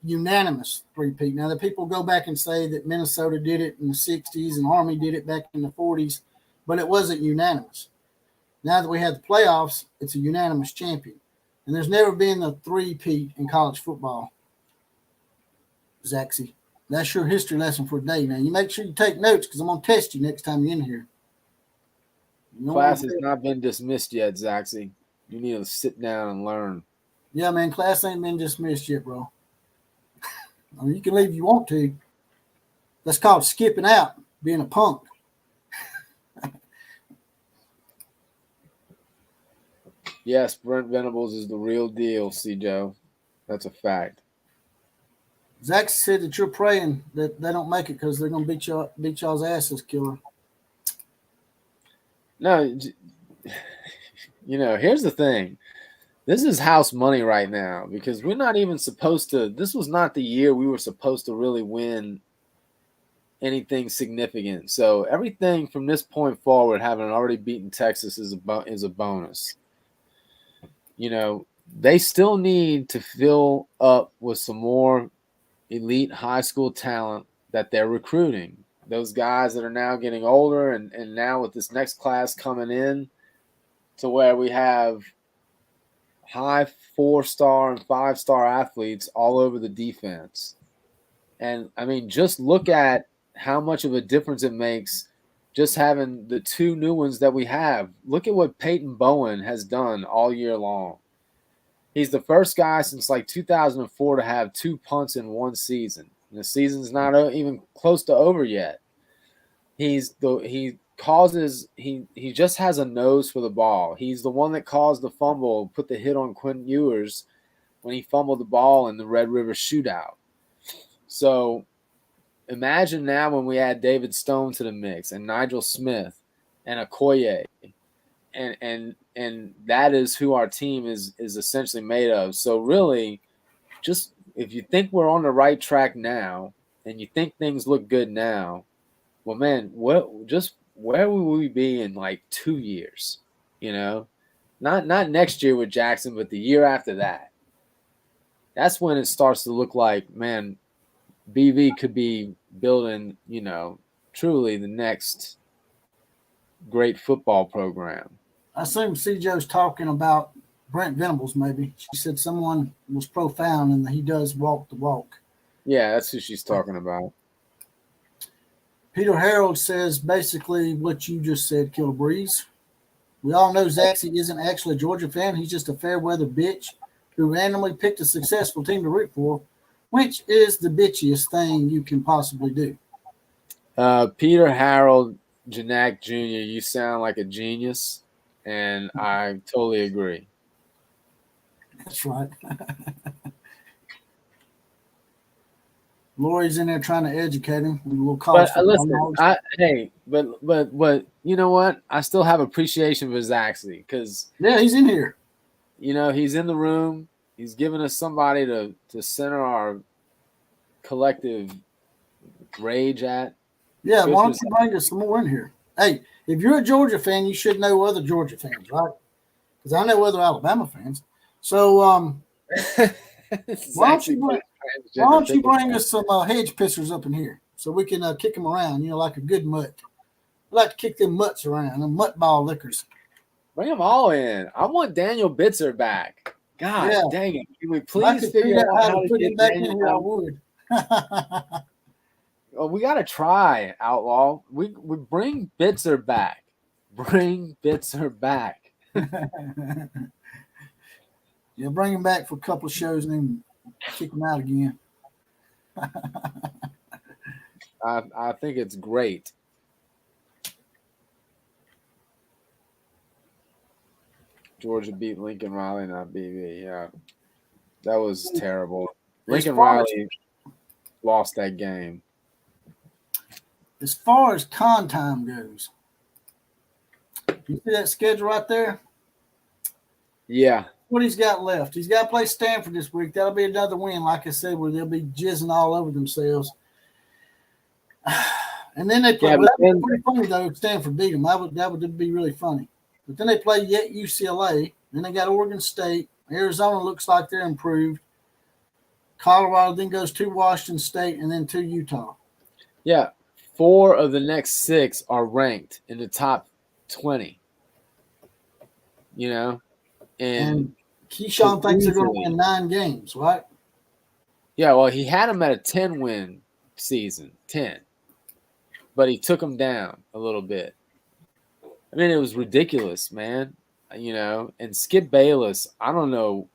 Speaker 1: unanimous three-peat. Now, the people go back and say that Minnesota did it in the 60s and Army did it back in the 40s, but it wasn't unanimous. Now that we have the playoffs, it's a unanimous champion. And there's never been a three-peat in college football, Zaxi. That's your history lesson for today. Now, you make sure you take notes because I'm going to test you next time you're in here.
Speaker 2: Class has not been dismissed yet, Zaxi. You need to sit down and learn.
Speaker 1: Yeah, man, class ain't been dismissed yet, bro. I mean, you can leave if you want to. That's called skipping out, being a punk.
Speaker 2: Yes, Brent Venables is the real deal, C-Joe. That's a fact.
Speaker 1: Zach said that you're praying that they don't make it because they're going to beat y'all's asses, killer.
Speaker 2: No, here's the thing. This is house money right now because we're not even supposed to – this was not the year we were supposed to really win anything significant. So everything from this point forward, having already beaten Texas is a bonus. They still need to fill up with some more elite high school talent that they're recruiting. Those guys that are now getting older and now with this next class coming in to where we have high 4-star and 5-star athletes all over the defense. And, I mean, just look at how much of a difference it makes just having the two new ones that we have. Look at what Peyton Bowen has done all year long. He's the first guy since like 2004 to have 2 punts in one season. And the season's not even close to over yet. He just has a nose for the ball. He's the one that caused the fumble, put the hit on Quentin Ewers when he fumbled the ball in the Red River shootout. So imagine now when we add David Stone to the mix and Nigel Smith and Okoye, and that is who our team is essentially made of. So really, just if you think we're on the right track now and you think things look good now, well, man, where will we be in like 2 years? Not next year with Jackson, but the year after that. That's when it starts to look like, man, BV could be building, truly the next great football program.
Speaker 1: I assume C.J.'s talking about Brent Venables, maybe. She said someone was profound and he does walk the walk.
Speaker 2: Yeah, that's who she's talking about.
Speaker 1: Peter Harold says basically what you just said, Killer Breeze. We all know Zaxi isn't actually a Georgia fan. He's just a fair-weather bitch who randomly picked a successful team to root for, which is the bitchiest thing you can possibly do.
Speaker 2: Peter Harold Janak Jr., you sound like a genius, and I totally agree.
Speaker 1: That's right. Lori's in there trying to educate him. We'll call
Speaker 2: but listen, but you know what? I still have appreciation for Zaxi because
Speaker 1: he's in here.
Speaker 2: He's in the room. He's giving us somebody to center our collective rage at.
Speaker 1: Yeah, why don't you bring us some more in here? Hey, if you're a Georgia fan, you should know other Georgia fans, right? Because I know other Alabama fans. So why don't you bring us some hedge pissers up in here so we can kick them around, like a good mutt. I like to kick them mutts around, them mutt ball lickers.
Speaker 2: Bring them all in. I want Daniel Bitzer back. God dang it. Can we please figure out how to put him back in here? I would. Well, we got to try, Outlaw. We bring Bitzer back. Bring Bitzer back.
Speaker 1: Yeah, bring him back for a couple of shows and then kick him out again.
Speaker 2: I think it's great. Georgia beat Lincoln Riley, not BB. Yeah, that was terrible. Lincoln Riley lost that game.
Speaker 1: As far as con time goes, you see that schedule right there?
Speaker 2: Yeah.
Speaker 1: What he's got left. He's got to play Stanford this week. That'll be another win, like I said, where they'll be jizzing all over themselves. And then they play. Yeah, that would be pretty funny, though, if Stanford beat them. That would be really funny. But then they play UCLA. Then they got Oregon State. Arizona looks like they're improved. Colorado then goes to Washington State and then to Utah.
Speaker 2: Yeah. 4 of the next 6 are ranked in the top 20. And
Speaker 1: Keyshawn thinks they're going to win 9 games, right?
Speaker 2: Yeah, well, he had them at a 10-win season, 10. But he took them down a little bit. I mean, it was ridiculous, man. And Skip Bayless, I don't know.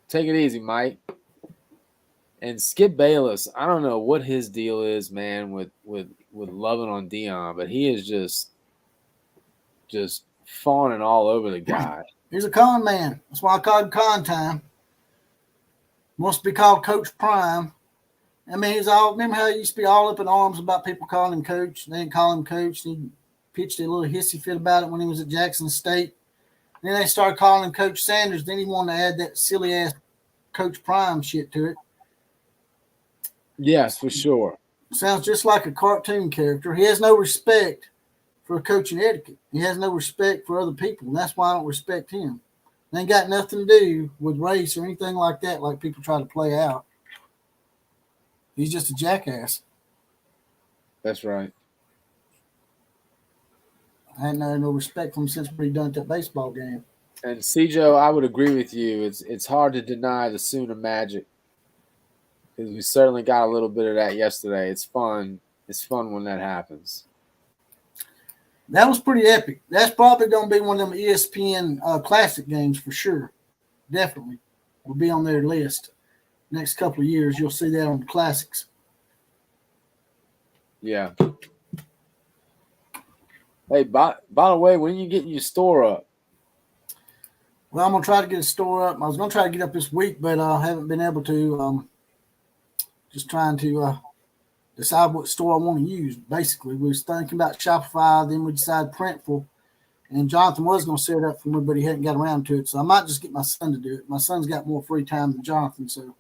Speaker 2: Take it easy, Mike. And Skip Bayless, I don't know what his deal is, man, with loving on Dion, but he is just fawning all over the guy.
Speaker 1: He's a con man. That's why I call him Con Time. Must be called Coach Prime. I mean, remember how he used to be all up in arms about people calling him Coach? They didn't call him Coach. He pitched a little hissy fit about it when he was at Jackson State. Then they started calling him Coach Sanders. Then he wanted to add that silly-ass Coach Prime shit to it.
Speaker 2: Yes, for sure.
Speaker 1: Sounds just like a cartoon character. He has no respect for coaching etiquette. He has no respect for other people, and that's why I don't respect him. It ain't got nothing to do with race or anything like that, like people try to play out. He's just a jackass.
Speaker 2: That's right.
Speaker 1: I hadn't had no respect for him since we done at that baseball game.
Speaker 2: And Cjo, I would agree with you. It's hard to deny the Sooner magic. Because we certainly got a little bit of that yesterday. It's fun. It's fun when that happens.
Speaker 1: That was pretty epic. That's probably going to be one of them ESPN classic games for sure. Definitely. Will be on their list. Next couple of years, you'll see that on the classics.
Speaker 2: Yeah. Hey, by the way, when are you getting your store up?
Speaker 1: Well, I'm going to try to get a store up. I was going to try to get up this week, but I haven't been able to. Just trying to decide what store I want to use, basically. We was thinking about Shopify, then we decided Printful. And Jonathan was going to set it up for me, but he hadn't got around to it. So I might just get my son to do it. My son's got more free time than Jonathan. So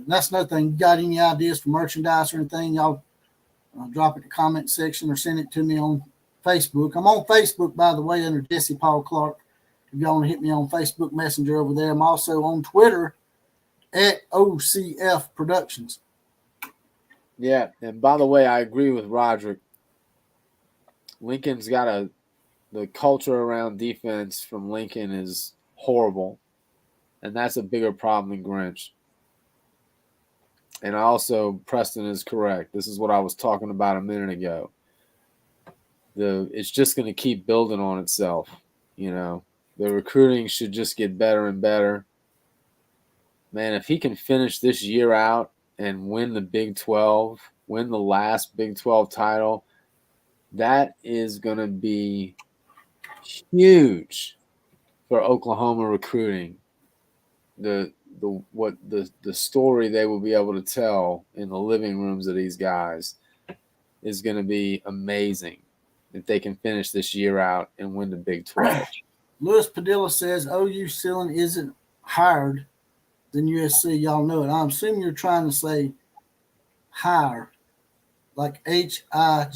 Speaker 1: that's another thing. You got any ideas for merchandise or anything, y'all drop it in the comment section or send it to me on Facebook. I'm on Facebook, by the way, under Jesse Paul Clark. If y'all want to hit me on Facebook Messenger over there. I'm also on Twitter at OCF Productions.
Speaker 2: Yeah, and by the way, I agree with Roderick. Lincoln's got the culture around defense from Lincoln is horrible, and that's a bigger problem than Grinch. And also, Preston is correct. This is what I was talking about a minute ago. It's just going to keep building on itself. You know, the recruiting should just get better and better. Man, if he can finish this year out and win the Big 12, win the last Big 12 title, that is going to be huge for Oklahoma recruiting. The story they will be able to tell in the living rooms of these guys is going to be amazing if they can finish this year out and win the Big 12.
Speaker 1: Louis Padilla says OU ceiling isn't higher than USC. Y'all know it. I'm assuming you're trying to say higher, like HIGHER.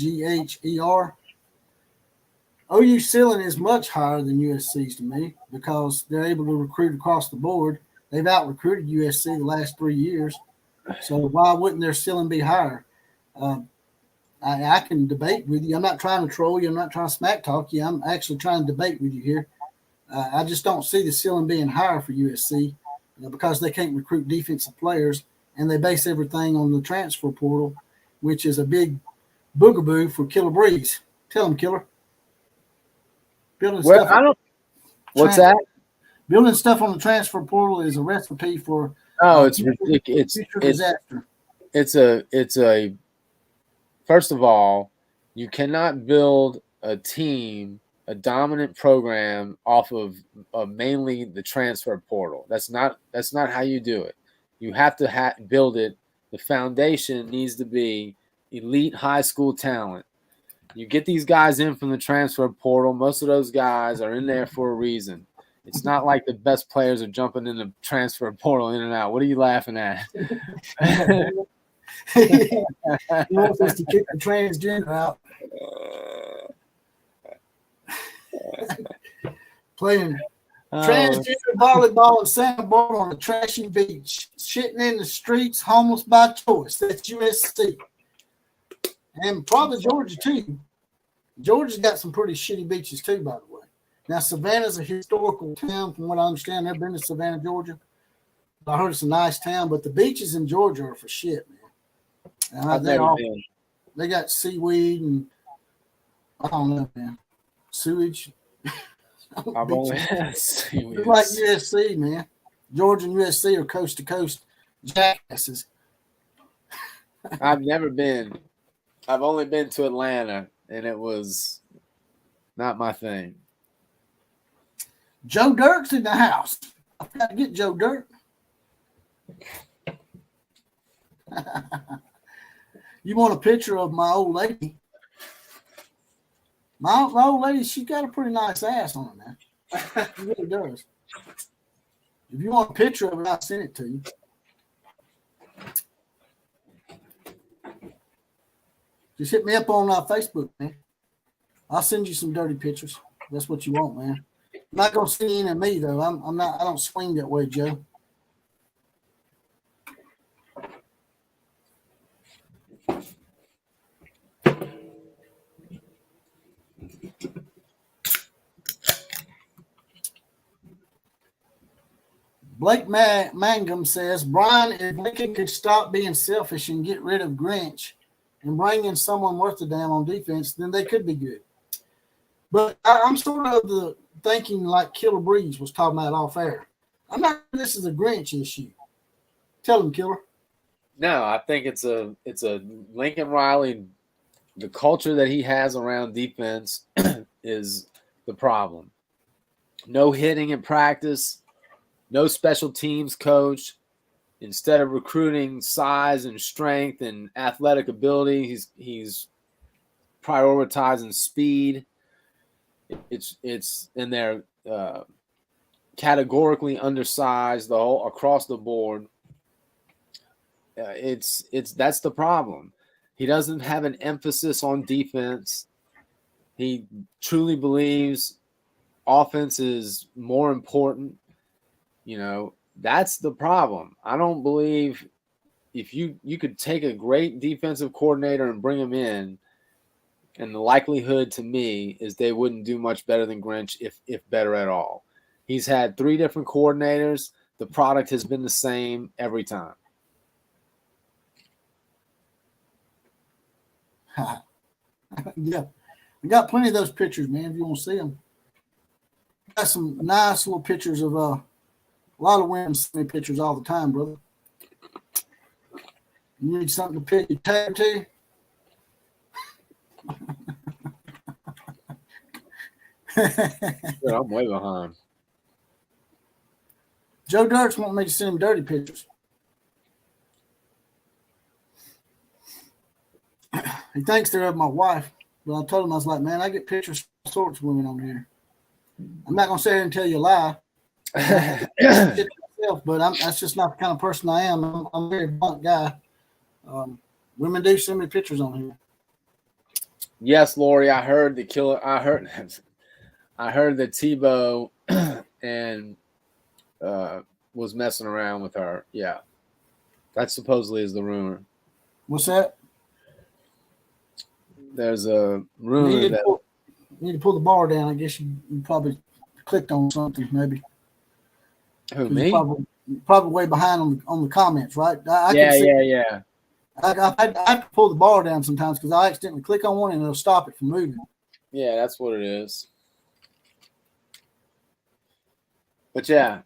Speaker 1: OU ceiling is much higher than USC's to me because they're able to recruit across the board. They've out-recruited USC the last 3 years. So why wouldn't their ceiling be higher? I can debate with you. I'm not trying to troll you. I'm not trying to smack talk you. I'm actually trying to debate with you here. I just don't see the ceiling being higher for USC because they can't recruit defensive players, and they base everything on the transfer portal, which is a big boogaboo for Killer Breeze. Tell him, Killer. Building
Speaker 2: What's that?
Speaker 1: Building stuff on the transfer portal is a recipe for
Speaker 2: it's ridiculous.
Speaker 1: Future disaster.
Speaker 2: It's a first of all, you cannot build a team, a dominant program off of mainly the transfer portal. That's not how you do it. You have to build it. The foundation needs to be elite high school talent. You get these guys in from the transfer portal. Most of those guys are in there for a reason. It's not like the best players are jumping in the transfer portal in and out. What are you laughing at?
Speaker 1: He wants us to kick the transgender out. Playing transgender volleyball and sandboard on a trashy beach, shitting in the streets, homeless by choice. That's USC. And probably Georgia, too. Georgia's got some pretty shitty beaches, too, by the way. Now, Savannah's a historical town, from what I understand. I've never been to Savannah, Georgia. I heard it's a nice town, but the beaches in Georgia are for shit, man. They got seaweed and, I don't know, man, sewage.
Speaker 2: I've only had seaweed.
Speaker 1: It's like USC, man. Georgia and USC are coast-to-coast jackasses.
Speaker 2: I've never been. I've only been to Atlanta, and it was not my thing.
Speaker 1: Joe Dirk's in the house. I've got to get Joe Dirk. You want a picture of my old lady? My old lady, she's got a pretty nice ass on her now. She really does. If you want a picture of it, I'll send it to you. Just hit me up on Facebook, man. I'll send you some dirty pictures. That's what you want, man. I'm not gonna see any of me though. I'm not. I don't swing that way, Joe. Blake Mangum says, Brian, if Lincoln could stop being selfish and get rid of Grinch and bring in someone worth a damn on defense, then they could be good. But I'm sort of the thinking like Killer Breeze was talking about off air. I'm not sure this is a Grinch issue. Tell him, Killer.
Speaker 2: No, I think it's a Lincoln Riley. The culture that he has around defense is the problem. No hitting in practice, no special teams coach. Instead of recruiting size and strength and athletic ability, he's prioritizing speed. It's in there categorically undersized across the board. That's the problem. He doesn't have an emphasis on defense. He truly believes offense is more important. You know, that's the problem. I don't believe, if you could take a great defensive coordinator and bring him in, and the likelihood to me is they wouldn't do much better than Grinch, if better at all. He's had 3 different coordinators. The product has been the same every time.
Speaker 1: Yeah, I got plenty of those pictures, man. If you want to see them, got some nice little pictures of a lot of women send me pictures all the time, brother. You need something to pick your tab to?
Speaker 2: Dude, I'm way behind.
Speaker 1: Joe Dirk's wanting me to send him dirty pictures. He thinks they're of my wife, but I told him, I was like, man, I get pictures of all sorts of women on here. I'm not going to sit here and tell you a lie. Myself, but that's just not the kind of person I am. I'm a very blunt guy. Women do send me pictures on here.
Speaker 2: Yes, Lori, I heard the killer. I heard that Tebow and was messing around with her. Yeah, that supposedly is the rumor.
Speaker 1: What's that?
Speaker 2: There's a rumor
Speaker 1: you
Speaker 2: that
Speaker 1: need to pull the bar down. I guess you probably clicked on something, maybe.
Speaker 2: Who, me?
Speaker 1: Probably way behind on the comments, right?
Speaker 2: Yeah.
Speaker 1: I have to pull the bar down sometimes because I accidentally click on one and it'll stop it from moving.
Speaker 2: Yeah, that's what it is. But yeah,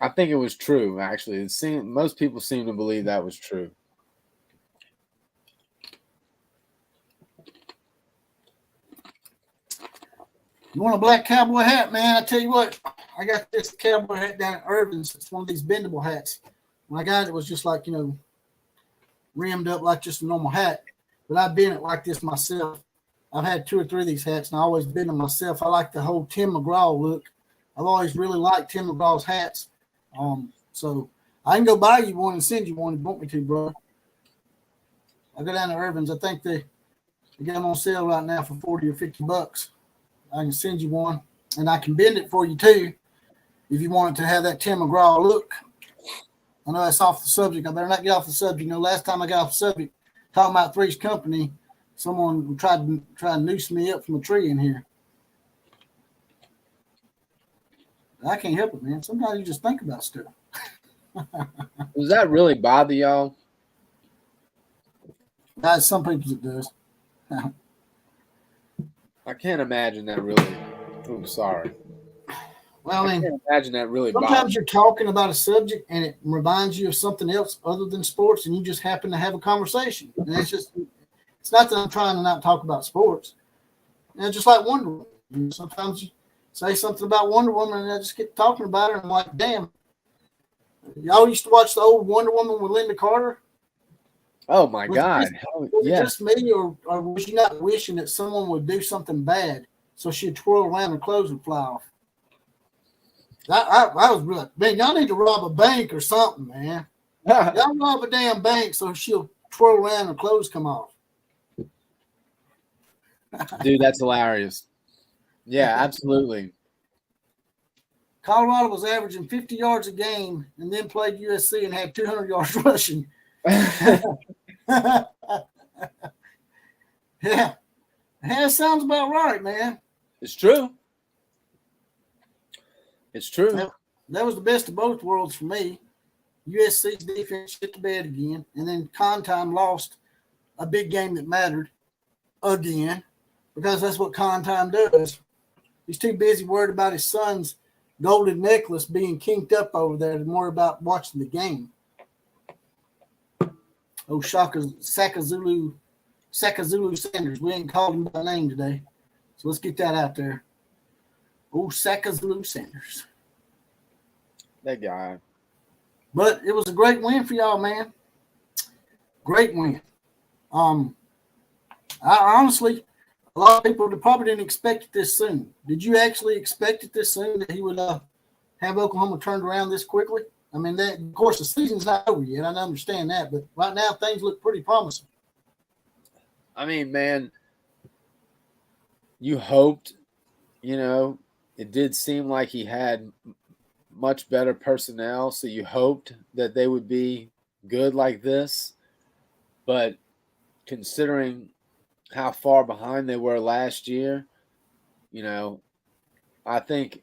Speaker 2: I think it was true. Actually, most people seem to believe that was true.
Speaker 1: You want a black cowboy hat, man? I tell you what, I got this cowboy hat down at Irvin's. It's one of these bendable hats. When I got it, was just like, rimmed up like just a normal hat. But I bend it like this myself. I've had 2 or 3 of these hats, and I always bend them myself. I like the whole Tim McGraw look. I've always really liked Tim McGraw's hats. So I can go buy you one and send you one if you want me to, bro. I go down to Irvin's. I think they got them on sale right now for $40 or $50. I can send you one, and I can bend it for you too if you want it to have that Tim McGraw look. I know that's off the subject. I better not get off the subject. Last time I got off the subject, talking about Three's Company, someone tried to noose me up from a tree in here. I can't help it, man. Sometimes you just think about stuff.
Speaker 2: Does that really bother y'all?
Speaker 1: Guys, some people it does.
Speaker 2: I can't imagine that really. I'm sorry.
Speaker 1: Well, I
Speaker 2: can't imagine that really.
Speaker 1: Sometimes you're talking about a subject and it reminds you of something else other than sports, and you just happen to have a conversation. And it's not that I'm trying to not talk about sports. Just like Wonder Woman. Sometimes you say something about Wonder Woman, and I just get talking about her, and I'm like, damn. Y'all used to watch the old Wonder Woman with Linda Carter?
Speaker 2: Oh my God!
Speaker 1: Was it just me, or was you not wishing that someone would do something bad so she'd twirl around and her clothes would fly off? I was really, man, y'all need to rob a bank or something, man. Y'all rob a damn bank so she'll twirl around and her clothes come off.
Speaker 2: Dude, that's hilarious. Yeah, absolutely.
Speaker 1: Colorado was averaging 50 yards a game and then played USC and had 200 yards rushing. Yeah, that sounds about right, man.
Speaker 2: It's true. It's true.
Speaker 1: That was the best of both worlds for me. USC's defense shit the bed again, and then Contime lost a big game that mattered again, because that's what Contime does. He's too busy worried about his son's golden necklace being kinked up over there to more about watching the game. Oh, Sakazulu Sanders. We ain't called him by name today, so let's get that out there. Oh, Sakazulu Sanders.
Speaker 2: That guy.
Speaker 1: But it was a great win for y'all, man. Great win. I honestly, a lot of people probably didn't expect it this soon. Did you actually expect it this soon that he would have Oklahoma turned around this quickly? I mean, of course, the season's not over yet. I understand that, but right now things look pretty promising.
Speaker 2: I mean, man, you hoped, it did seem like he had much better personnel, so you hoped that they would be good like this, but considering how far behind they were last year, I think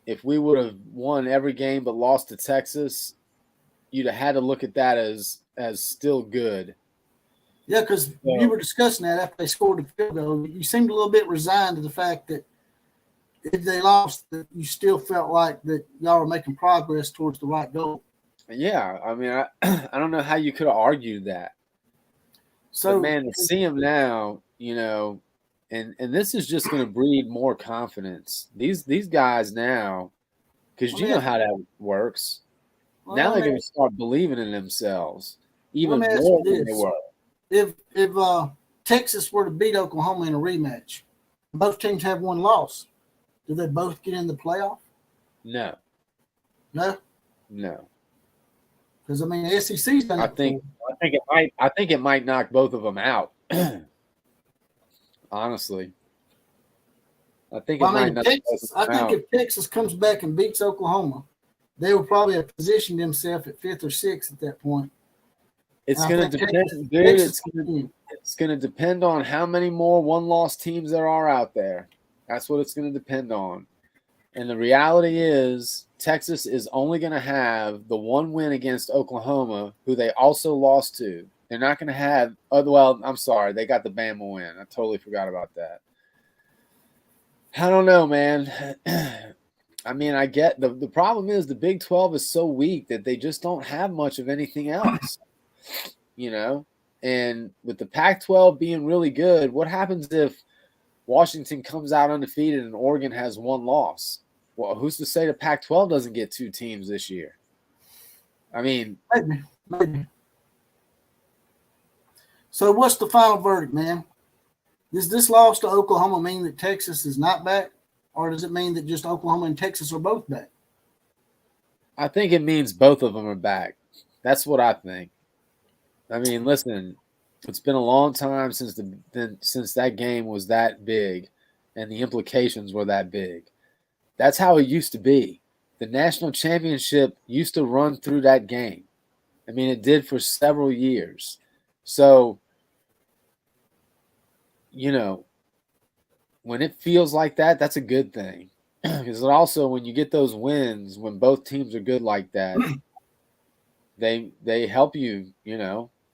Speaker 2: if we would have won every game but lost to Texas, you'd have had to look at that as still good.
Speaker 1: Yeah, because you were discussing that after they scored the field goal. You seemed a little bit resigned to the fact that if they lost, that you still felt like that y'all were making progress towards the right goal.
Speaker 2: Yeah, I mean, I don't know how you could have argued that.
Speaker 1: So,
Speaker 2: but man, to see him now, and this is just going to breed more confidence. These guys now, because you know how that works. Now they're going to start believing in themselves even more than they were.
Speaker 1: If Texas were to beat Oklahoma in a rematch, both teams have one loss. Do they both get in the playoff?
Speaker 2: No.
Speaker 1: No.
Speaker 2: No.
Speaker 1: Because I mean, the SEC's done.
Speaker 2: I think it might knock both of them out. Honestly, I think
Speaker 1: if Texas comes back and beats Oklahoma, they will probably have positioned themselves at 5th or 6th at that point.
Speaker 2: It's going to depend, dude. It's going to depend on how many more one-loss teams there are out there. That's what it's going to depend on. And the reality is, Texas is only going to have the one win against Oklahoma, who they also lost to. They're not going to have – well, I'm sorry. They got the Bama win. I totally forgot about that. I don't know, man. I mean, I get – the problem is the Big 12 is so weak that they just don't have much of anything else, And with the Pac-12 being really good, what happens if Washington comes out undefeated and Oregon has one loss? Well, who's to say the Pac-12 doesn't get 2 teams this year? I mean –
Speaker 1: Maybe. So what's the final verdict, man? Does this loss to Oklahoma mean that Texas is not back? Or does it mean that just Oklahoma and Texas are both back?
Speaker 2: I think it means both of them are back. That's what I think. I mean, listen, it's been a long time since that game was that big and the implications were that big. That's how it used to be. The national championship used to run through that game. I mean, it did for several years. So, when it feels like that, that's a good thing. Because also, when you get those wins, when both teams are good like that, they help you,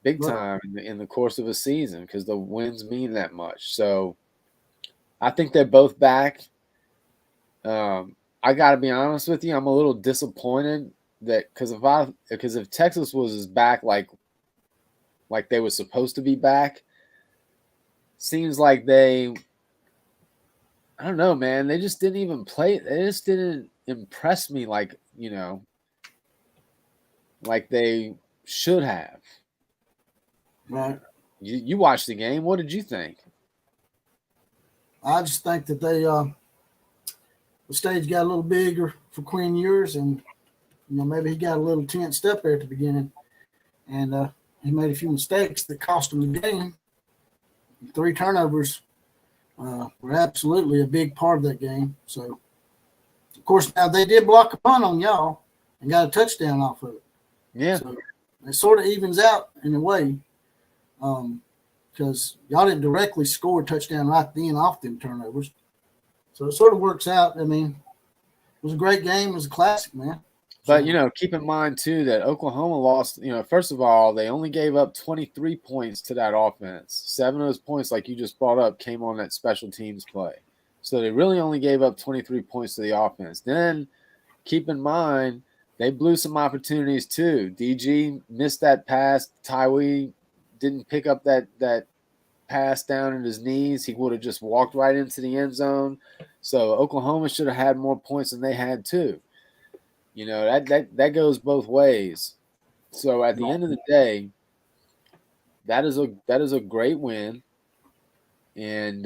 Speaker 2: big time in the course of a season because the wins mean that much. So, I think they're both back. I got to be honest with you, I'm a little disappointed that because if Texas was back like they were supposed to be back, seems like I don't know, man. They just didn't even play. They just didn't impress me like they should have.
Speaker 1: Right.
Speaker 2: You watched the game. What did you think?
Speaker 1: I just think that the stage got a little bigger for Quinn Ewers, and maybe he got a little tensed up there at the beginning, and he made a few mistakes that cost him the game. 3 turnovers were absolutely a big part of that game. So, of course, now they did block a punt on y'all and got a touchdown off of it.
Speaker 2: Yeah.
Speaker 1: So it sort of evens out in a way because y'all didn't directly score a touchdown right then off them turnovers. So it sort of works out. I mean, it was a great game. It was a classic, man.
Speaker 2: But, keep in mind, too, that Oklahoma lost, first of all, they only gave up 23 points to that offense. 7 of those points, like you just brought up, came on that special teams play. So they really only gave up 23 points to the offense. Then keep in mind, they blew some opportunities, too. DG missed that pass. Tyree didn't pick up that pass down in his knees. He would have just walked right into the end zone. So Oklahoma should have had more points than they had, too. That goes both ways. So at the end of the day, that is a great win, and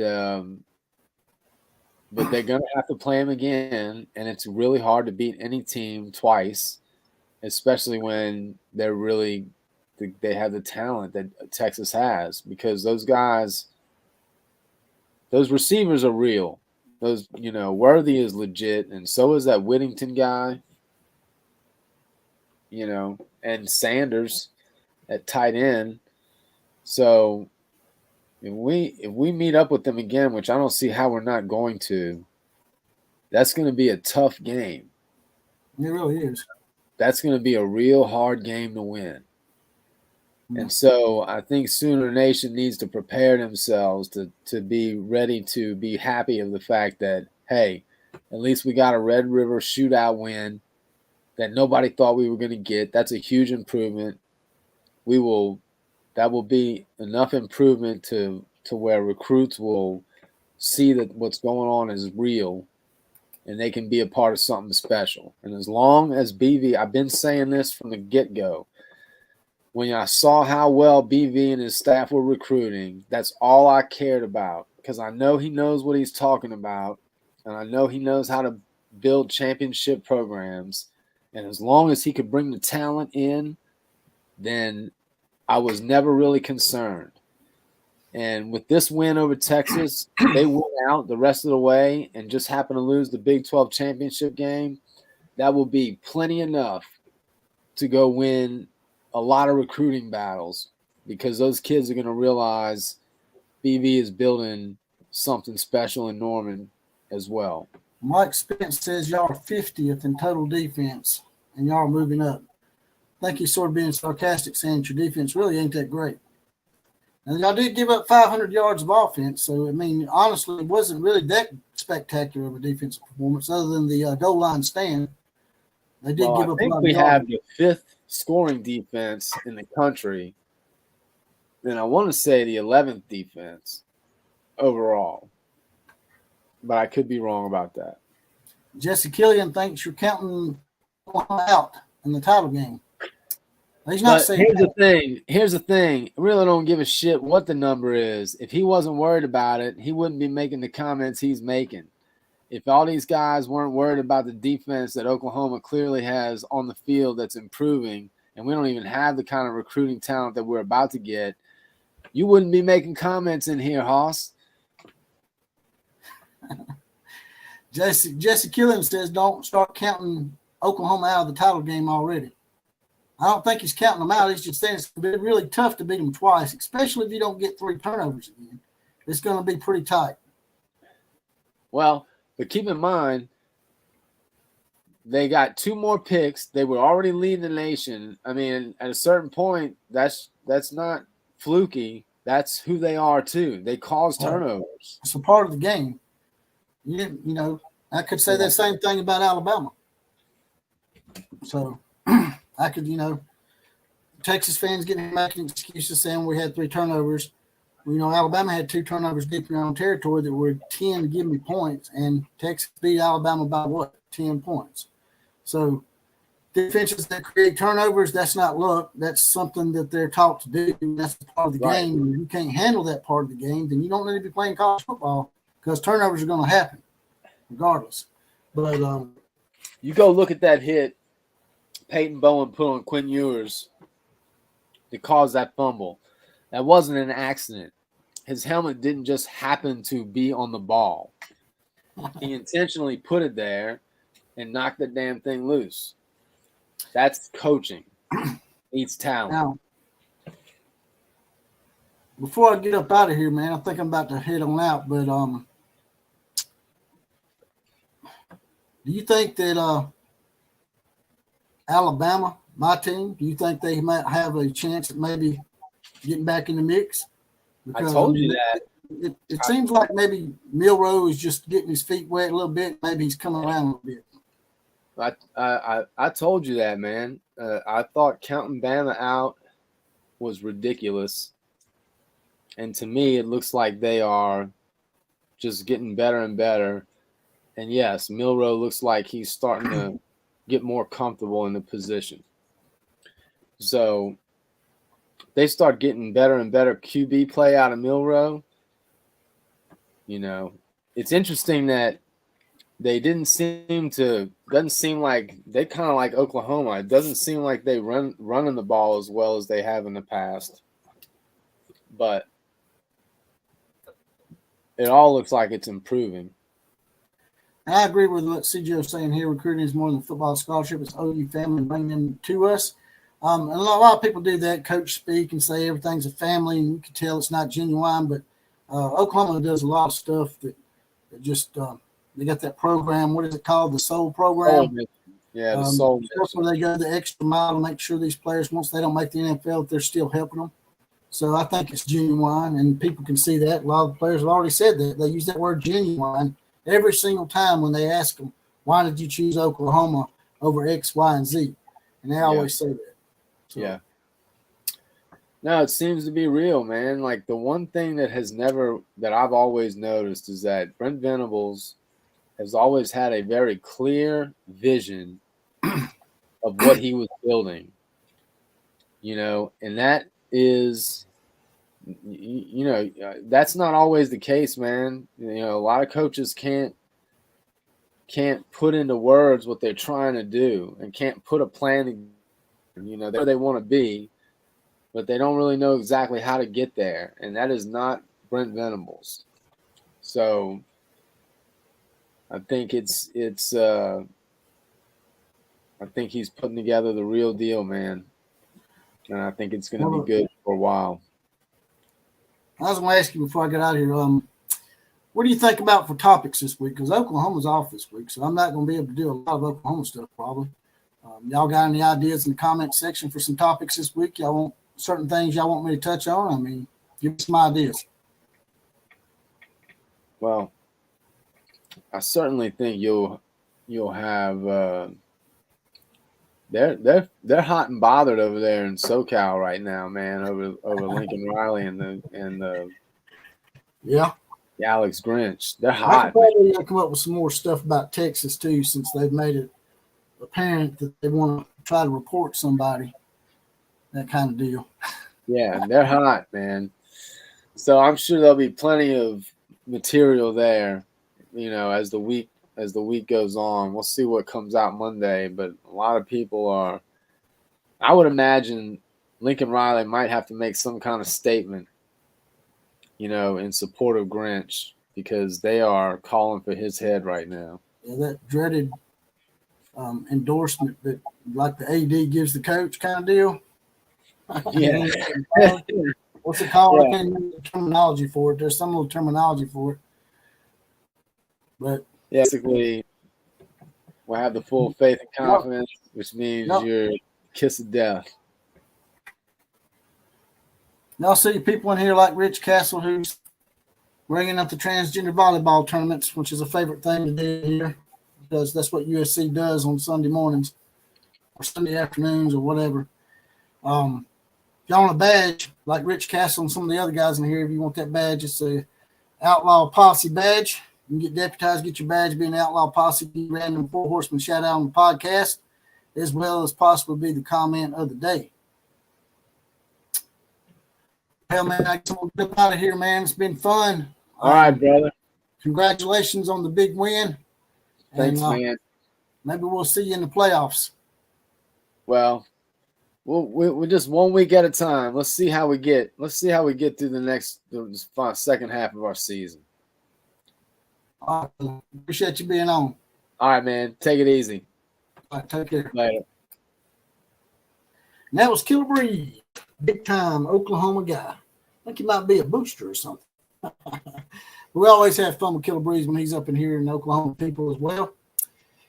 Speaker 2: but they're gonna have to play them again, and it's really hard to beat any team twice, especially when they have the talent that Texas has, because those guys, those receivers are real. Those Worthy is legit, and so is that Whittington guy. And Sanders. at tight end. So if we meet up with them again, which I don't see how we're not going to, that's going to be a tough game.
Speaker 1: It really is.
Speaker 2: That's going to be a real hard game to win. And so I think Sooner Nation needs to prepare themselves to be ready to be happy of the fact that, hey, at least we got a Red River shootout win that nobody thought we were going to get. That's a huge improvement. That will be enough improvement to where recruits will see that what's going on is real and they can be a part of something special. And as long as BV, I've been saying this from the get-go, when I saw how well BV and his staff were recruiting, that's all I cared about, because I know he knows what he's talking about, and I know he knows how to build championship programs. And as long as he could bring the talent in, then I was never really concerned. And with this win over Texas, they went out the rest of the way and just happen to lose the Big 12 championship game. That will be plenty enough to go win a lot of recruiting battles, because those kids are going to realize BV is building something special in Norman as well.
Speaker 1: Mike Spence says y'all are 50th in total defense, and y'all are moving up. I think he's sort of being sarcastic, saying your defense really ain't that great. And y'all did give up 500 yards of offense, so, I mean, honestly, it wasn't really that spectacular of a defensive performance other than the goal line stand. They did give up a lot of yards.
Speaker 2: We have the 5th scoring defense in the country, and I want to say the 11th defense overall, but I could be wrong about that.
Speaker 1: Jesse Killian thinks you're counting out in the title game. He's not saying
Speaker 2: Here's the thing. I really don't give a shit what the number is. If he wasn't worried about it, he wouldn't be making the comments he's making. If all these guys weren't worried about the defense that Oklahoma clearly has on the field that's improving, and we don't even have the kind of recruiting talent that we're about to get, you wouldn't be making comments in here, Hoss.
Speaker 1: Jesse Killian says don't start counting Oklahoma out of the title game already. I don't think he's counting them out. He's just saying it's going to be really tough to beat them twice, especially if you don't get 3 turnovers again. It's going to be pretty tight.
Speaker 2: Well, but keep in mind, they got 2 more picks. They were already leading the nation. I mean, at a certain point, that's not fluky. That's who they are too. They cause turnovers.
Speaker 1: It's a part of the game. You know, I could say that same thing about Alabama. So I could, Texas fans making excuses saying we had 3 turnovers. Alabama had 2 turnovers deep in their own territory that were 10 to give me points, and Texas beat Alabama by what? 10 points. So defenses that create turnovers, that's not luck. That's something that they're taught to do. That's part of the game. And if you can't handle that part of the game, then you don't need to be playing college football, because turnovers are going to happen regardless. But
Speaker 2: you go look at that hit Peyton Bowen put on Quinn Ewers to cause that fumble. That wasn't an accident. His helmet didn't just happen to be on the ball. He intentionally put it there and knocked the damn thing loose. That's coaching. Needs talent.
Speaker 1: Now, before I get up out of here, man, I think I'm about to head on out. But do you think that Alabama, my team, do you think they might have a chance at maybe getting back in the mix?
Speaker 2: Because, I told you that.
Speaker 1: It seems like maybe Milroe is just getting his feet wet a little bit. Maybe he's coming around a little bit.
Speaker 2: I told you that, man. I thought counting Bama out was ridiculous. And to me, it looks like they are just getting better and better. And yes, Milroe looks like he's starting to get more comfortable in the position. So they start getting better and better QB play out of Milroe. It's interesting that they doesn't seem like they kind of like Oklahoma. It doesn't seem like they running the ball as well as they have in the past. But it all looks like it's improving.
Speaker 1: I agree with what CJ was saying here. Recruiting is more than football scholarship. It's OU family bringing them to us. And a lot of people do that, coach speak and say everything's a family, and you can tell it's not genuine. But Oklahoma does a lot of stuff that just they got that program. What is it called? The Soul Program.
Speaker 2: Yeah, the Soul.
Speaker 1: That's where they go the extra mile to make sure these players, once they don't make the NFL, they're still helping them. So I think it's genuine, and people can see that. A lot of the players have already said that. They use that word genuine every single time when they ask them, why did you choose Oklahoma over X, Y, and Z? And they always say that. So.
Speaker 2: Yeah. No, it seems to be real, man. Like the one thing that I've always noticed is that Brent Venables has always had a very clear vision of what he was building, and that is, that's not always the case, man. A lot of coaches can't put into words what they're trying to do and can't put a plan, where they want to be, but they don't really know exactly how to get there. And that is not Brent Venables. So I think I think he's putting together the real deal, man. And I think it's going to be good for a while.
Speaker 1: I was going to ask you before I get out of here, what do you think about for topics this week? Because Oklahoma's off this week, so I'm not going to be able to do a lot of Oklahoma stuff probably. Y'all got any ideas in the comment section for some topics this week? Y'all want certain things y'all want me to touch on? I mean, give me some ideas.
Speaker 2: Well, I certainly think you'll have they're hot and bothered over there in SoCal right now, man, over Lincoln Riley and the Alex Grinch. They're hot.
Speaker 1: I could probably come up with some more stuff about Texas too, since they've made it apparent that they want to try to report somebody. That kind of deal.
Speaker 2: Yeah, they're hot, man. So I'm sure there'll be plenty of material there, as the week goes on. We'll see what comes out Monday, but a lot of people I would imagine Lincoln Riley might have to make some kind of statement, in support of Grinch, because they are calling for his head right now.
Speaker 1: Yeah, that dreaded endorsement that like the AD gives the coach kind of deal.
Speaker 2: Yeah.
Speaker 1: What's it called?
Speaker 2: Yeah.
Speaker 1: I can't remember the terminology for it. There's some little terminology for it. But
Speaker 2: basically, we'll have the full faith and confidence, which means you're kiss of death.
Speaker 1: Y'all see people in here like Rich Castle, who's bringing up the transgender volleyball tournaments, which is a favorite thing to do here, because that's what USC does on Sunday mornings or Sunday afternoons or whatever. Y'all want a badge like Rich Castle and some of the other guys in here, if you want that badge, it's a Outlaw Posse badge. You can get deputized, get your badge, be an Outlaw Posse, be random Four Horsemen shout out on the podcast, as well as possibly be the comment of the day. Hell, man, I just want to get out of here, man. It's been fun.
Speaker 2: All right, brother.
Speaker 1: Congratulations on the big win.
Speaker 2: Thanks, man.
Speaker 1: Maybe we'll see you in the playoffs.
Speaker 2: Well, we're just 1 week at a time. Let's see how we get. Let's see how we get through the second half of our season.
Speaker 1: All right, appreciate you being on.
Speaker 2: All right, man. Take it easy.
Speaker 1: All right, take care.
Speaker 2: Later.
Speaker 1: And that was Killer Breeze, big time Oklahoma guy. I think he might be a booster or something. We always have fun with Killer Breeze when he's up in here in Oklahoma people as well.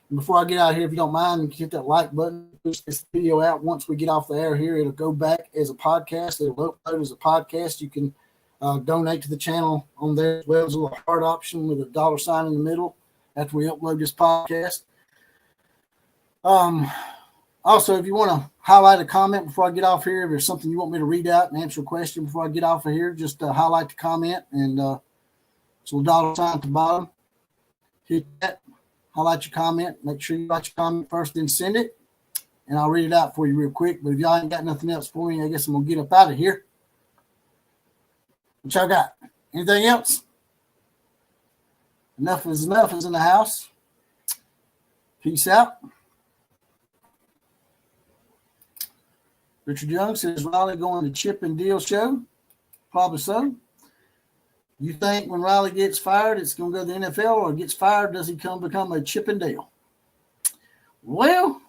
Speaker 1: And before I get out of here, if you don't mind, you can hit that like button. Push this video out. Once we get off the air here, it'll go back as a podcast. It'll upload as a podcast. You can donate to the channel on there as well. There's a little heart option with a $sign in the middle after we upload this podcast. Also, if you want to highlight a comment before I get off here, if there's something you want me to read out and answer a question before I get off of here, just highlight the comment and it's a little $sign at the bottom. Hit that. Highlight your comment. Make sure you write your comment first, then send it. And I'll read it out for you real quick. But if y'all ain't got nothing else for me, I guess I'm going to get up out of here. What y'all got? Anything else? Enough is in the house. Peace out. Richard Young says, Riley going to Chip and Deal show? Probably so. You think when Riley gets fired, it's going to go to the NFL, or gets fired, does he become a Chip and Dale? Well,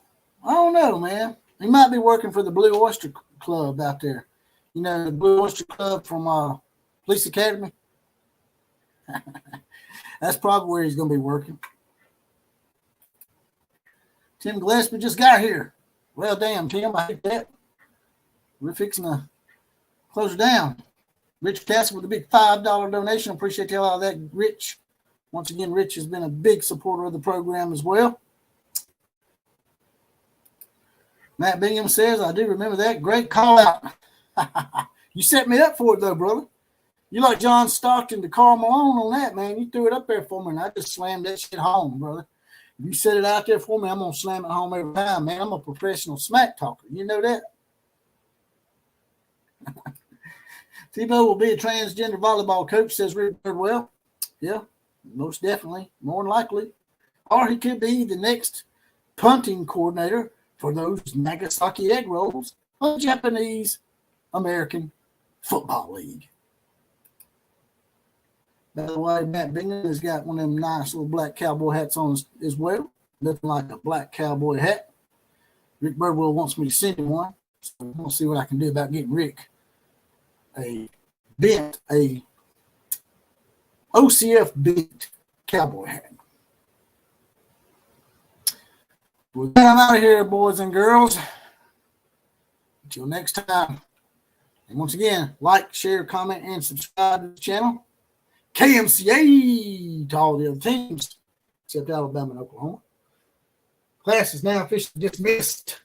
Speaker 1: I don't know, man. He might be working for the Blue Oyster Club out there. You know, the Blue Oyster Club from Police Academy. That's probably where he's going to be working. Tim Gillespie just got here. Well, damn, Tim, I hate that. We're fixing to close her down. Rich Castle with a big $5 donation. Appreciate the hell out of that, Rich. Once again, Rich has been a big supporter of the program as well. Matt Bingham says, I do remember that. Great call out. You set me up for it, though, brother. You like John Stockton to Karl Malone on that, man. You threw it up there for me, and I just slammed that shit home, brother. If you set it out there for me, I'm going to slam it home every time, man. I'm a professional smack talker. You know that? Tebow will be a transgender volleyball coach, says Rick Birdwell. Yeah, most definitely, more than likely. Or he could be the next punting coordinator for those Nagasaki egg rolls of Japanese American Football League. By the way, Matt Bingham has got one of them nice little black cowboy hats on as well. Nothing like a black cowboy hat. Rick Birdwell wants me to send him one. So I'm going to see what I can do about getting Rick a OCF bent cowboy hat. Well, I'm out of here, boys and girls. Until next time. And once again, like, share, comment, and subscribe to the channel. KMCA to all the other teams, except Alabama and Oklahoma. Class is now officially dismissed.